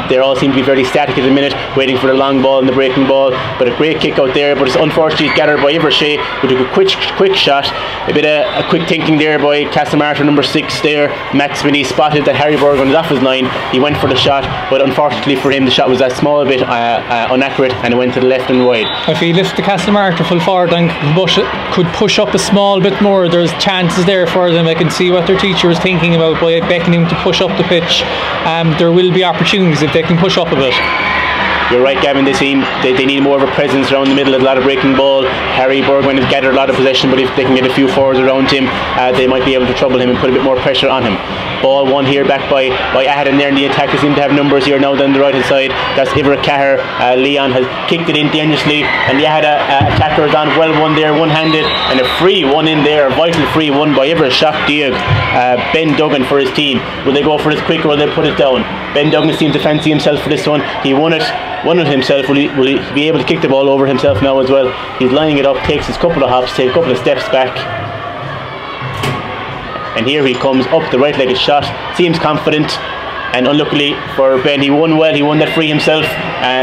They all seem to be very static at the minute, waiting for the long ball and the breaking ball. But a great kick out there, but it's unfortunately gathered by Everett Shea, who took a quick shot. A bit of a quick thinking there by Castlemartyr number 6 there. Max, when he spotted that Harry Burgoyne was off his line, he went for the shot, but unfortunately for him the shot was a small bit inaccurate, and it went to the left and wide. If he lifts the Castlemartyr full forward and could push up a small bit more, there's chances there for them. I can see what their teacher is thinking about by beckoning him to push up the pitch. There will be opportunities if they can push up a bit. You're right, Gavin. They need more of a presence around the middle. A lot of breaking ball. Harry Burgoyne has gathered a lot of possession, but if they can get a few forwards around him, they might be able to trouble him and put a bit more pressure on him. Ball won here back by Aghada there in the attack. They seem to have numbers here now down the right hand side. That's Ivra Cahir. Leon has kicked it in dangerously, and the Aghada attacker is on. Well won there, one-handed, and a free one in there. A vital free won by Ivra Shock Diag. Ben Duggan for his team. Will they go for this quick, or will they put it down? Ben Duggan seems to fancy himself for this one. He won it himself. Will he be able to kick the ball over himself now as well? He's lining it up, takes his couple of hops, takes a couple of steps back, and here he comes up the right-legged shot. Seems confident, and unluckily for Ben, he won well. He won that free himself,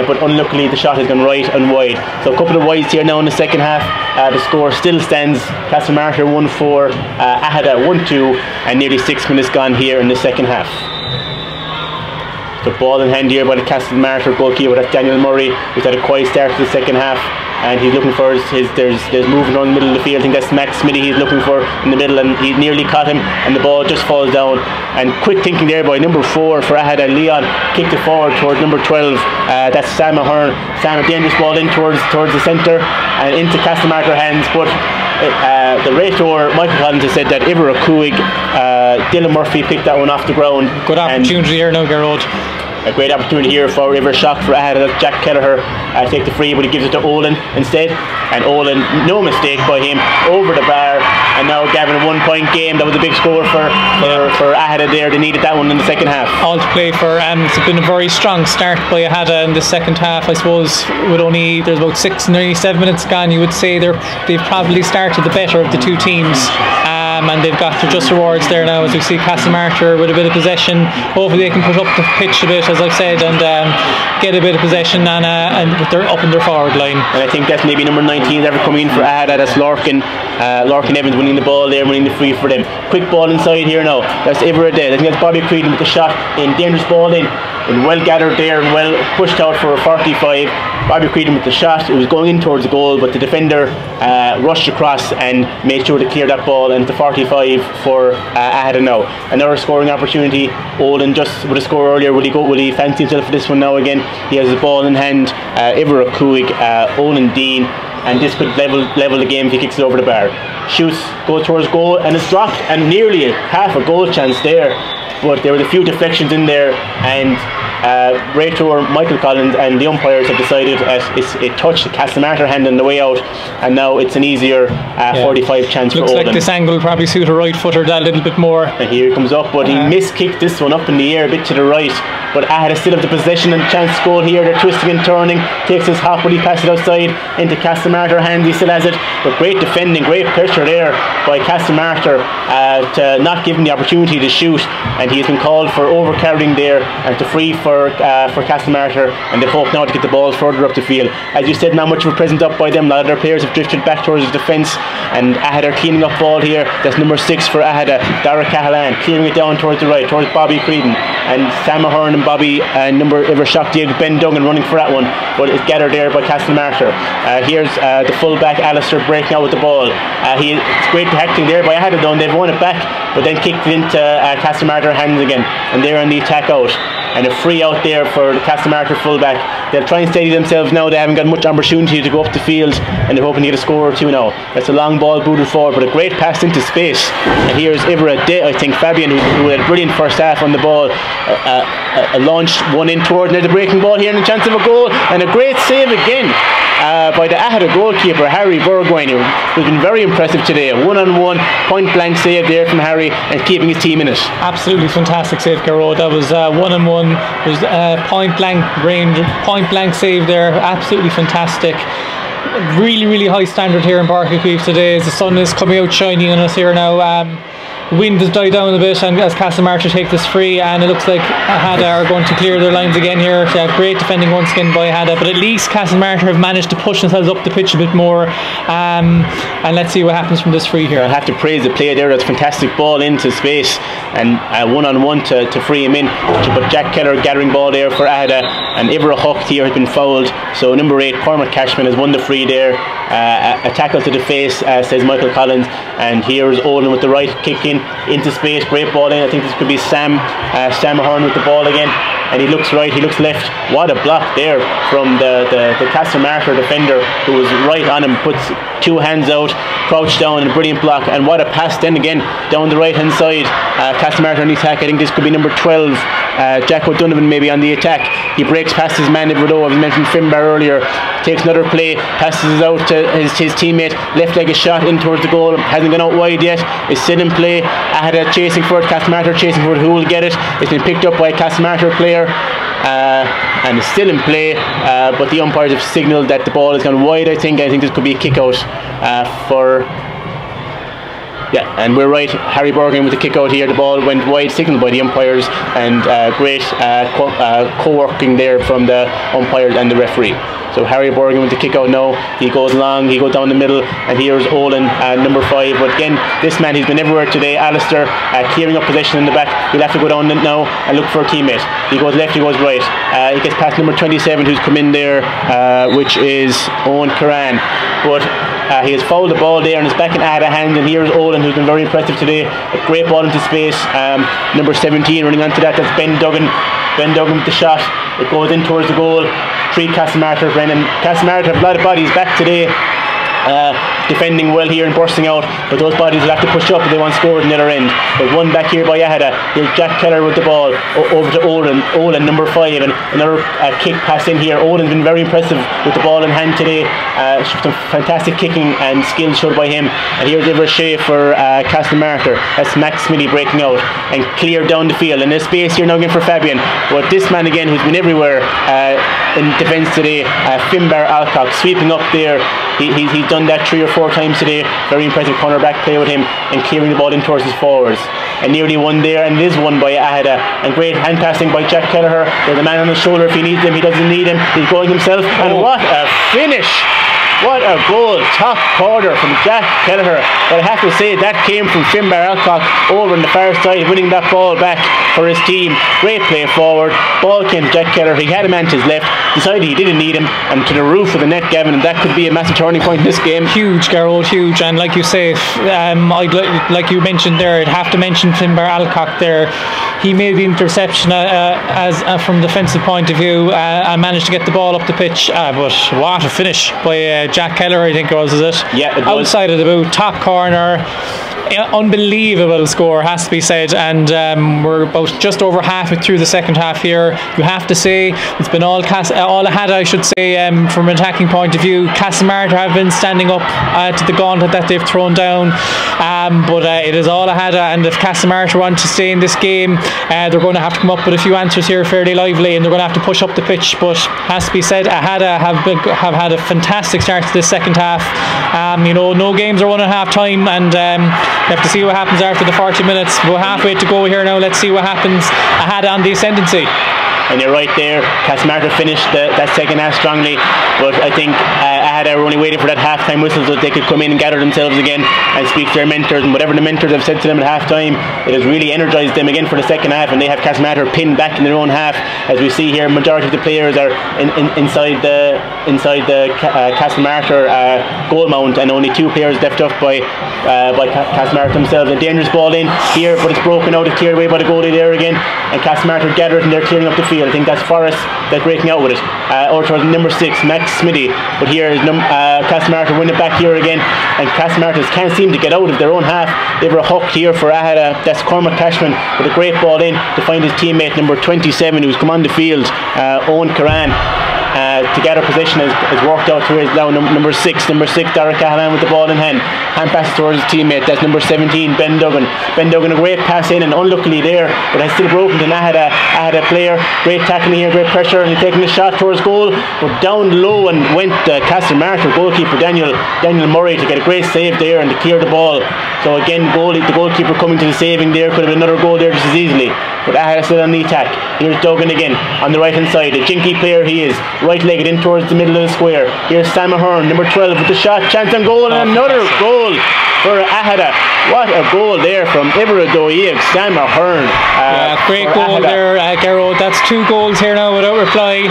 but unluckily the shot has gone right and wide. So a couple of wides here now in the second half. The score still stands: Castlemartyr 1-4, Aghada 1-2, and nearly 6 minutes gone here in the second half. The ball in hand here by the Castlemartyr goalkeeper, that's Daniel Murray, who's had a quiet start to the second half, and he's looking for there's movement around the middle of the field. I think that's Max Smitty he's looking for in the middle, and he nearly caught him, and the ball just falls down. And quick thinking there by number 4 for Aghada, Leon, kicked it forward towards number 12, that's Sam Ahern. Sam, a dangerous ball in towards the centre and into Castlemartyr hands, but the rator Michael Collins has said that Ivor Akuig, Dylan Murphy picked that one off the ground. Good opportunity here now, Gerard. A great opportunity here for Ivor Shock for Aghada. Jack Kelleher take the free, but he gives it to Olin instead, and Olin, no mistake by him, over the bar. And now Gavin, a 1 point game. That was a big score for Aghada there. They needed that one in the second half. All to play for. It's been a very strong start by Aghada in the second half. I suppose there's about 7 minutes gone. You would say they've probably started the better of the two teams. And they've got their just rewards there now, as we see Castlemartyr with a bit of possession. Hopefully they can push up the pitch a bit, as I've said, and get a bit of possession and they're up in their forward line. And I think that's maybe number 19 ever coming in for Aghada. That's Lorcan Evans winning the ball there, winning the free for them. Quick ball inside here now. That's Everett there. I think that's Bobby Creedon with the shot in, dangerous ball in, and well gathered there and well pushed out for a 45. Bobby Creedon with the shot. It was going in towards the goal, but the defender rushed across and made sure to clear that ball, and the 45 for Aghada now. Another scoring opportunity. Olin just with a score earlier. Will he fancy himself for this one now again? He has the ball in hand. Ivor Akuig, Olin Dean, and this could level the game if he kicks it over the bar. Shoots, goes towards goal, and it's dropped, and nearly half a goal chance there. But there were a few deflections in there, and right over Michael Collins, and the umpires have decided it touched the Castlemartyr hand on the way out, and now it's an easier 45 chance looks for Olin. Like this angle will probably suit a right footer that little bit more. And here he comes up, but he miskicked this one up in the air a bit to the right, but Aghada still have the possession and chance to goal here. They're twisting and turning, takes his hop, but he passes it outside into Castlemartyr hand. He still has it, but great defending, great pressure there by Castlemartyr to not give him the opportunity to shoot, and he has been called for overcarrying there and to free for Castlemartyr, and they hope now to get the ball further up the field. As you said, not much of a present up by them. A lot of their players have drifted back towards the defence, and Aghada are cleaning up ball here. That's number 6 for Aghada, Dara Cahalan, clearing it down towards the right, towards Bobby Creedon, and Sam Ahern and Bobby, number Evershock Diego Ben Duggan running for that one, but it's gathered there by Castlemartyr. Here's the full-back Alistair breaking out with the ball. It's great protecting there by Aghada, though, and they've won it back, but then kicked it into Castlemartyr hands again, and they're on the attack out. And a free out there for the Castlemartyr fullback. They'll try and steady themselves now. They haven't got much opportunity to go up the field, and they're hoping to get a score or two now. That's a long ball booted forward, but a great pass into space. And here's I think Fabian, who had a brilliant first half on the ball, launched one in toward near the breaking ball here, and a chance of a goal, and a great save again by the Aghada goalkeeper Harry Burgoyne, who's been very impressive today. A one-on-one point blank save there from Harry, and keeping his team in it. Absolutely fantastic save, Garrod. That was one-on-one. It was point blank range, point blank save there. Absolutely fantastic. Really, really high standard here in Páirc Uí Chaoimh today, as the sun is coming out shining on us here now. Wind has died down a bit, and as Castlemartyr take this free, and it looks like Aghada are going to clear their lines again here. Great defending once again by Aghada, but at least Castlemartyr have managed to push themselves up the pitch a bit more, and let's see what happens from this free here. I have to praise the play there. That's fantastic ball into space, and one-on-one to free him in, but Jack Keller gathering ball there for Aghada, and Ivra Hucht here has been fouled, so number 8 Cormac Cashman has won the free there. A tackle to the face, says Michael Collins, and here's Olin with the right kick into space, great ball in. I think this could be Sam Ahern with the ball again, and he looks right, he looks left. What a block there from the Castlemartyr defender, who was right on him, puts 2 hands out, crouched down, and a brilliant block. And what a pass then again down the right hand side. Castlemartyr on the attack. I think this could be number 12 Jack O'Donovan maybe on the attack. He breaks past his man Ivredo, as mentioned Finbar earlier, takes another play, passes it out to his teammate, left leg a shot in towards the goal, hasn't gone out wide yet, is still in play. Aghada chasing for it, Castlemartyr chasing for it. Who will get it? It's been picked up by a Castlemartyr player, and is still in play, but the umpires have signalled that the ball has gone wide. I think this could be a kick out for... Yeah, and we're right. Harry Burgoyne with the kick out here. The ball went wide, signalled by the umpires, and great co-working there from the umpires and the referee. So Harry Burgoyne with the kick out now. He goes long, he goes down the middle, and here's Olin, number 5. But again, this man, he's been everywhere today. Alistair clearing up possession in the back. He'll have to go down now and look for a teammate. He goes left, he goes right. He gets past number 27, who's come in there, which is Owen Curran. But he has fouled the ball there and is back in Aghada hands, and here's Olin, who's been very impressive today. A great ball into space. Number 17 running onto that, that's Ben Duggan. Ben Duggan with the shot. It goes in towards the goal. 3 Castlemartyr, Brennan. Castlemartyr have a lot of bodies back today. Defending well here and bursting out, but those bodies will have to push up if they want scores on the other end. But one back here by Aghada. Here's Jack Keller with the ball over to Olin, number 5, and another kick pass in here. Olin's been very impressive with the ball in hand today. Some fantastic kicking and skills showed by him. And here's Ivra Shea for Castlemartyr. That's Max Smitty breaking out and cleared down the field, and there's space here now again for Fabian, but this man again, who's been everywhere in defence today, Finbar Alcock, sweeping up there. He's done that 3 or 4 times today. Very impressive cornerback play with him, and clearing the ball in towards his forwards. And nearly one there, and it is won by Aghada. And great hand passing by Jack Kelleher. There's a man on his shoulder if he needs him. He doesn't need him. He's going himself. And what a finish! What a goal, top corner from Jack Kelleher. But I have to say, that came from Finbar Alcock over on the far side, winning that ball back for his team. Great play forward. Ball came to Jack Kelleher. He had a man to his left, decided he didn't need him, and to the roof of the net, Gavin, and that could be a massive turning point in this game. Huge, Garrod, huge. And like you say, like you mentioned there, I'd have to mention Finbar Alcock there. He made the interception from defensive point of view, and managed to get the ball up the pitch. But what a finish by Jack Keller, I think it was, is it? Yeah, it was. Outside of the boot, top corner. unbelievable score, has to be said, and we're about just over halfway through the second half here. You have to say it's been all Aghada, I should say, from an attacking point of view. Castlemartyr have been standing up to the gauntlet that they've thrown down, but it is all Aghada, and if Castlemartyr want to stay in this game, they're going to have to come up with a few answers here fairly lively, and they're going to have to push up the pitch. But has to be said, Aghada have had a fantastic start to this second half. No games are 1.5 time, and you have to see what happens after the 40 minutes. We're halfway to go here now. Let's see what happens. Aghada on the ascendancy. And you're right there, Castlemartyr finished that second half strongly, but I think Aghada were only waiting for that half-time whistle so that they could come in and gather themselves again and speak to their mentors, and whatever the mentors have said to them at half-time, it has really energised them again for the second half, and they have Castlemartyr pinned back in their own half. As we see here, majority of the players are inside the Castlemartyr goal mount, and only 2 players left up by Castlemartyr themselves. A dangerous ball in here, but it's broken out, it's cleared away by the goalie there again, and Castlemartyr gathered and they're clearing up the field. I think that's Forrest that's breaking out with it. Over towards number 6, Max Smithy. But here is Castlemartyr win it back here again, and Castlemartyr can't seem to get out of their own half. They were hooked here for Aghada. That's Cormac Cashman with a great ball in to find his teammate number 27 who's come on the field, Owen Curran. To gather possession has worked out to his now number 6, Derek Cahalan with the ball in hand. Hand passes towards his teammate, that's number 17, Ben Duggan. Ben Duggan, a great pass in, and unluckily there, but has still broken to Aghada player. Great tackling here, great pressure, and he's taking a shot towards goal, but down low and went Castlemartyr goalkeeper Daniel Murray to get a great save there and to clear the ball. So again, the goalkeeper coming to the saving there, could have been another goal there just as easily. But Aghada still on the attack. Here's Duggan again on the right hand side, a jinky player he is, right-legged in towards the middle of the square. Here's Sam Ahern, number 12 with the shot, chance on goal, and another goal for Aghada. What a goal there from Ibra Sam Ahern. Great goal there, Garrow. That's 2 goals here now without reply.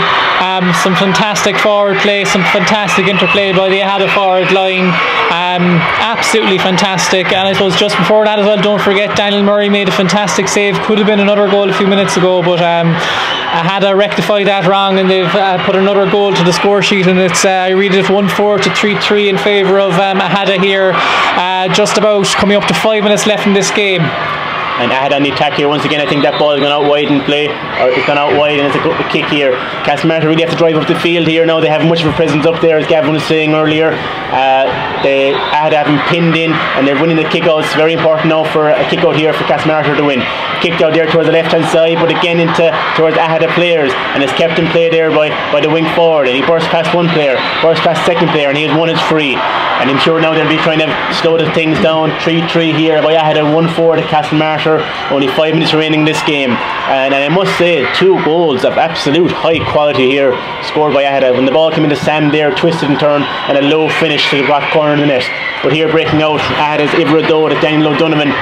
Some fantastic forward play, some fantastic interplay by the Aghada forward line. Absolutely fantastic. And I suppose just before that as well, don't forget Daniel Murray made a fantastic save. Could have been another goal a few minutes ago, but Aghada rectified that wrong, and they've put another goal to the score sheet, and it's I read it 1-4 to 3-3 in favour of Aghada here. Just about coming up to 5 minutes left in this game. And Aghada on the attack here once again. I think that ball has gone out wide in play, or it's gone out wide, and it's a kick here. Castlemartyr really have to drive up the field here now. They have much of a presence up there, as Gavin was saying earlier. Aghada have been pinned in, and they're winning the kick-outs. Very important now for a kick-out here for Castlemartyr to win. Kicked out there towards the left-hand side, but again towards Aghada players, and it's kept in play there by the wing forward. And he burst past one player, burst past second player, and he has won his free. And I'm sure now they'll be trying to slow the things down. 3-3 here by Aghada, 1-4 to Castlemartyr. Only 5 minutes remaining in this game, and I must say 2 goals of absolute high quality here scored by Aghada. When the ball came into Sam there, twisted and turned, and a low finish to the back corner of the net. But here breaking out Aghada's Ibra to Daniel O'Donovan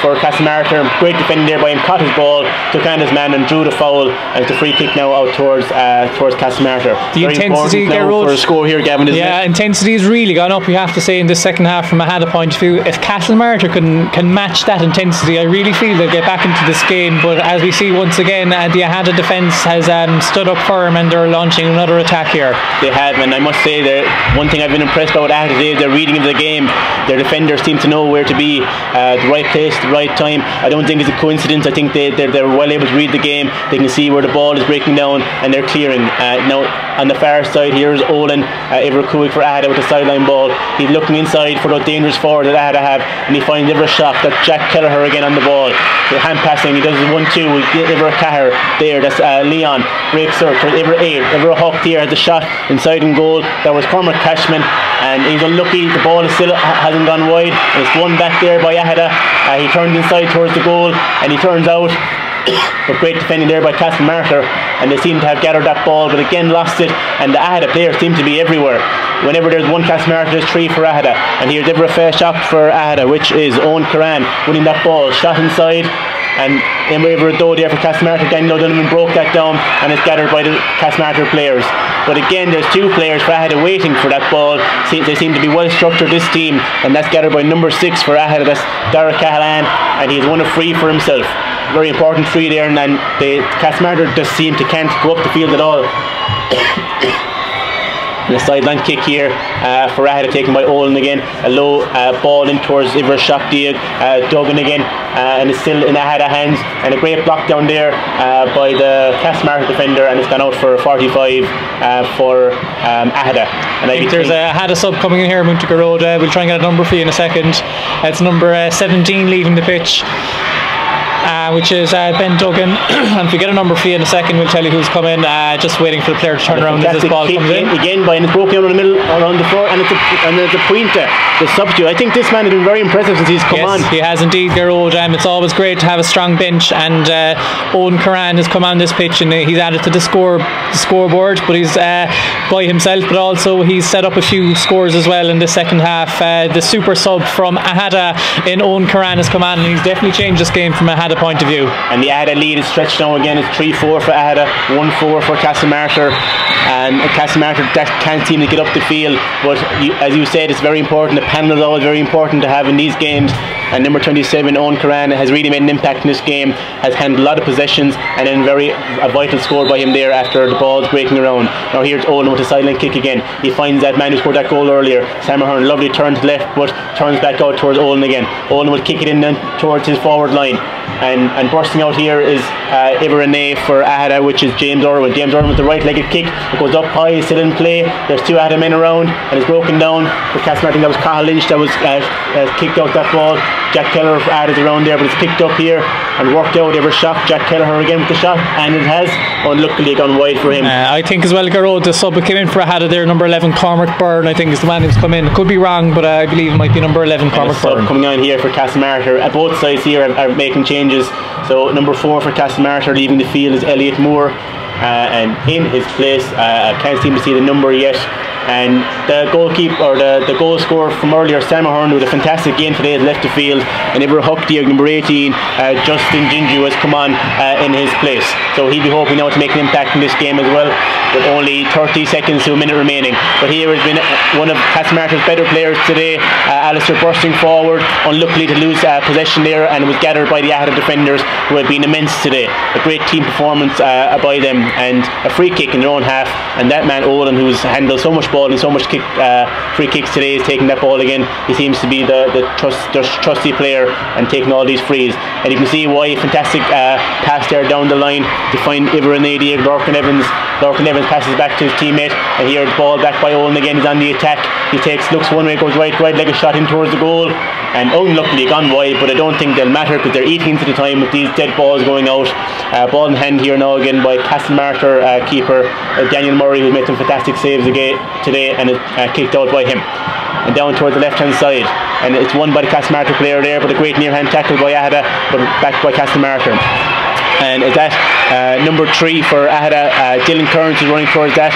for Castlemartyr. Great defending there by him, caught his ball, took on his man and drew the foul, and it's a free kick now out towards Castlemartyr. The very intensity for a score here, Gavin, isn't it? Intensity has really gone up, we have to say, in this second half from a Aghada point of view. If Castlemartyr can match that intensity, I really feel they'll get back into this game. But as we see once again, the Aghada defence has stood up firm, and they're launching another attack here. They have, and I must say that one thing I've been impressed by with Aghada today is their reading of the game. Their defenders seem to know where to be, the right place, the right time. I don't think it's a coincidence. I think they're well able to read the game. They can see where the ball is breaking down, and they're clearing. Now on the far side here is Olin Ivrakuik for Aghada with the sideline ball. He's looking inside for those dangerous forward that Aghada have, and he finds Ivra shot. That's Jack Kelleher again on the ball. The hand passing, he does 1-2 with Ivra Caher there. That's Leon. Break search for Ivra 8. Ivra hooked here at the shot inside in goal. That was Cormac Cashman, and he's unlucky. The ball still hasn't gone wide, and it's won back there by Aghada. He turned inside towards the goal, and he turns out. But great defending there by Castlemartyr, and they seem to have gathered that ball, but again lost it, and the Aghada players seem to be everywhere. Whenever there's one Castlemartyr, there's 3 for Aghada. And here's Ivra fair shot for Aghada, which is Owen Curran winning that ball, shot inside, and Ivra there for Castlemartyr. Daniel O'Donovan broke that down, and it's gathered by the Castlemartyr players. But again, there's 2 players for Aghada waiting for that ball. They seem to be well structured, this team, and that's gathered by number 6 for Aghada. That's Derek Cahalan, and he's won a free for himself. Very important free there, and the Castlemartyr just seem to can't go up the field at all. And a sideline kick here for Aghada, taken by Olin again. A low ball in towards Ivershot Duggan again, and it's still in Aghada hands. And a great block down there by the Castlemartyr defender, and it's gone out for 45 for Aghada. And I think there's a Aghada sub coming in here, Muntico Road. We'll try and get a number for you in a second. It's number 17 leaving the pitch, which is Ben Duggan. And if we get a number for you in a second, we'll tell you who's coming. Just waiting for the player to turn around as this ball comes in. Again, by, and it's broken out in the middle around the floor, and it's a pointer, the substitute. I think this man has been very impressive since he's come on. He has indeed, Gerald. It's always great to have a strong bench, and Owen Curran has come on this pitch, and he's added to the scoreboard, but he's by himself, but also he's set up a few scores as well in the second half. The super sub from Aghada in Owen Curran has come on, and he's definitely changed this game from a Aghada point of view. And the Aghada lead is stretched now again. It's 3-4 for Aghada, 1-4 for Castlemartyr, and Castlemartyr that can't seem to get up the field, but as you said, it's very important. The panel is always very important to have in these games, and number 27 Owen Curran has really made an impact in this game, has handled a lot of possessions, and then a vital score by him there after the ball's breaking around. Now here's Owen with a sideline kick again. He finds that man who scored that goal earlier, Sam Ahern. Lovely turn to the left, but turns back out towards Owen again. Owen will kick it in then towards his forward line, and bursting out here is Iverane for Aghada, which is James Irwin. James Irwin with the right-legged kick. It goes up high, still in play. There's two Aghada men around, and it's broken down for Castlemartyr. I think that was Cathal Lynch that was kicked out that ball. Jack Kelleher added around there, but it's picked up here and worked out. Shot Jack Kelleher again with the shot, and it has unluckily gone wide for him. I think as well, Garrod, the sub came in for Aghada there, number 11 Cormac Byrne, I think is the man who's come in. Could be wrong, but I believe it might be number 11 Cormac Byrne. Coming on here for Castlemartyr. Both sides here are making changes. So number 4 for Castlemartyr leaving the field is Elliot Moore, and in his place, I can't seem to see the number yet. And the goalkeeper, or the goal scorer from earlier, Sam Ahern, with a fantastic game today, has left the field, and Iver Huckdiag, number 18, Justin Ginju, has come on in his place. So he'll be hoping now to make an impact in this game as well, with only 30 seconds to a minute remaining. But here has been one of Castlemartyr's better players today, Alistair, bursting forward, unluckily to lose possession there, and it was gathered by the Aghada defenders, who have been immense today. A great team performance by them, and a free kick in their own half, and that man Olin, who's handled so much ball and so much free kicks today, is taking that ball again. He seems to be the trusty player and taking all these frees, and you can see why. Fantastic pass there down the line to find Iver and Nadia. Lorcan Evans passes back to his teammate, and here the ball back by Olin again. He's on the attack. He looks one way, goes right leg a shot in towards the goal, and unluckily gone wide, but I don't think they'll matter because they're eating into the time with these dead balls going out. Ball in hand here now again by Castlemartyr keeper Daniel Murray, who's made some fantastic saves again today, and it's kicked out by him. And down towards the left hand side, and it's won by the Castlemartyr player there, but a great near hand tackle by Aghada, but backed by Castlemartyr. And that number 3 for Aghada, Dylan Kearns is running towards that,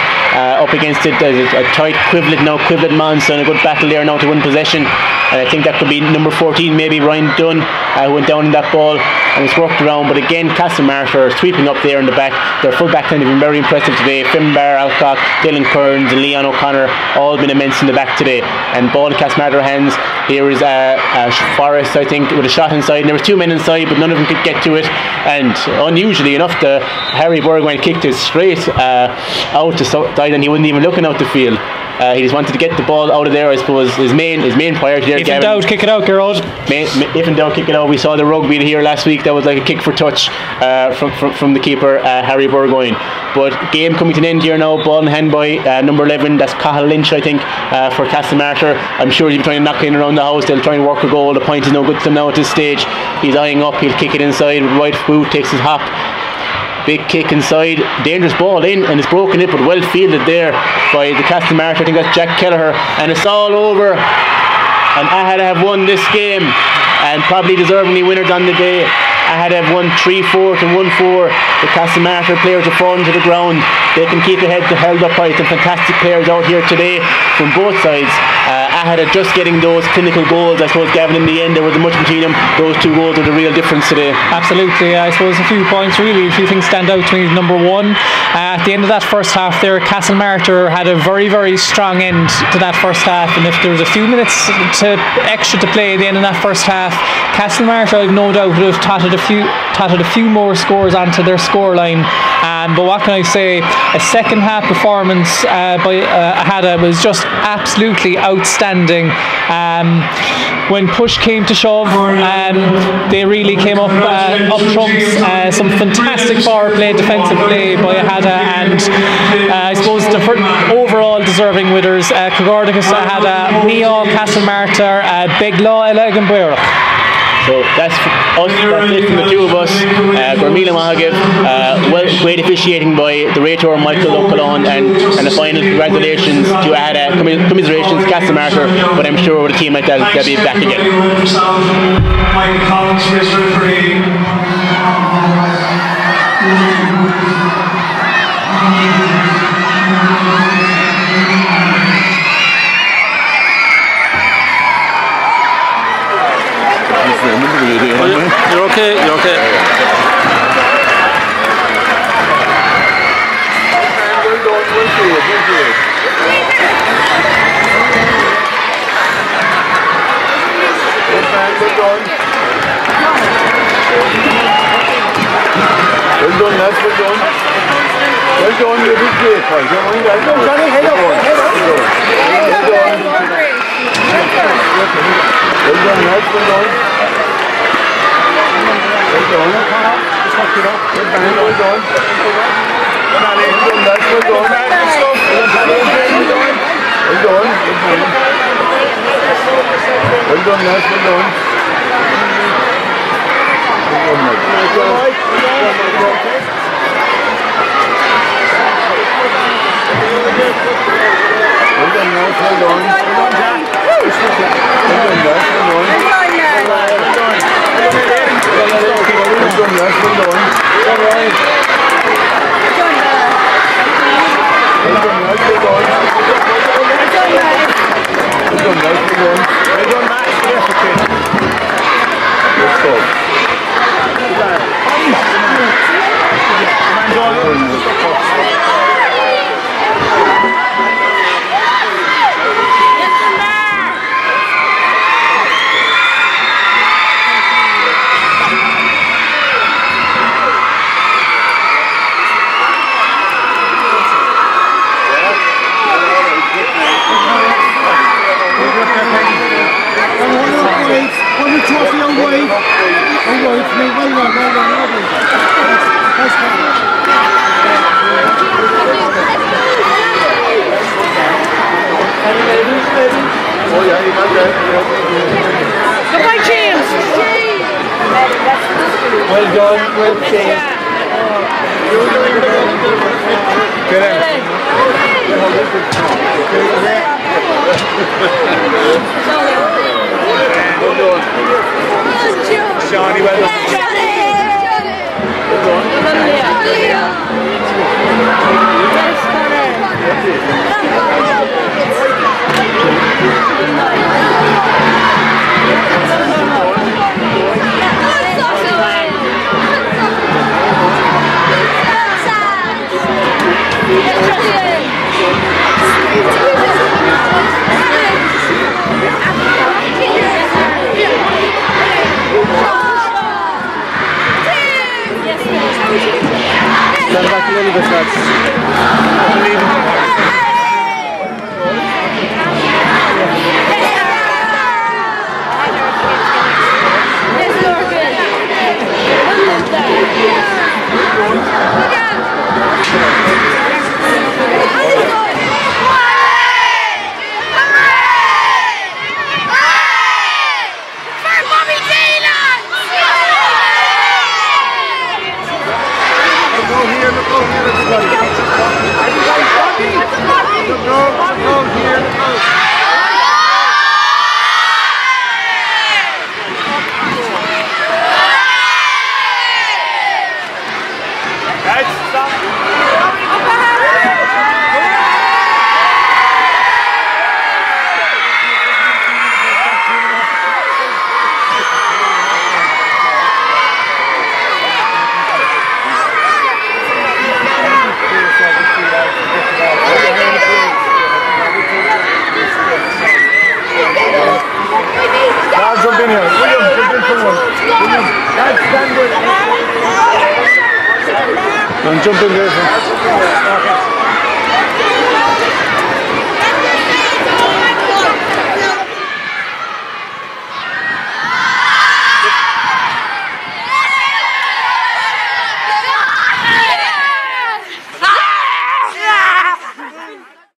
up against it. There's a tight Quivlet Monson, and a good battle there now to win possession, and I think that could be number 14, maybe Ryan Dunn, who went down in that ball, and it's worked around. But again, Castlemartyr sweeping up there in the back. Their full back line have been very impressive today. Finbar Alcock, Dylan Kearns and Leon O'Connor all been immense in the back today, and ball in Castlemartyr hands. Here is Forrest, I think, with a shot inside, and there were 2 men inside, but none of them could get to it, and unusually enough, Harry Burgoyne kicked it straight out to side, and he wasn't even looking out the field. He just wanted to get the ball out of there. I suppose his main priority there. If in doubt, kick it out, Gerard. If in doubt, kick it out. We saw the rugby here last week. That was like a kick for touch from the keeper, Harry Burgoyne. But game coming to an end here now. Ball in hand by number 11. That's Cathal Lynch, I think, for Castlemartyr. I'm sure he'll be trying to knock it in around the house. They'll try and work a goal. The point is no good to them now at this stage. He's eyeing up. He'll kick it inside. Right boot, takes his hop. Big kick inside, dangerous ball in, and it's broken it, but well fielded there by the Castlemartyr. I think that's Jack Kelleher, and it's all over, and Aghada have won this game, and probably deservingly winners on the day. Aghada have won 3-4 to 1-4. The Castlemartyr players are falling to the ground. They can keep ahead to held up by some fantastic players out here today from both sides. Aghada just getting those clinical goals. I suppose, Gavin, in the end there wasn't much between them. Those 2 goals are the real difference today. Absolutely. I suppose a few points, really, a few things stand out to me. Number 1, at the end of that first half there, Castlemartyr had a very, very strong end to that first half, and if there was a few minutes extra to play at the end of that first half, Castlemartyr, I've no doubt, would have totted a few more scores onto their scoreline. But what can I say? A second half performance by Aghada was just absolutely outstanding. When push came to shove, they really came up trumps. Some fantastic forward play, defensive play by Aghada, and I suppose the overall deserving winners, Cogordicus Aghada, Mio, Castlemartyr, Beglaw, Elegambura. So that's us, that's it from the two of us. Gormila Mahagiv, great officiating by the Rator Michael O'Callaghan, and the final congratulations to Aghada, commiserations Castlemartyr, but I'm sure with a team like that they'll be back again. Michael Collins, referee. You're okay, you're okay. Well done, lads, well done. Well done, you did great, Paul. Well done, Johnny, head up, head up. Well done. Well done, lads, well done. Well done. Just knock it up. Well done, well done. Well done, lads, well done. Well done, well done, lads, well done. Goodbye, James. Well done, well played. Johnny, well done. Stand back a little bit, lads. Go here, everybody. Don't jump in there.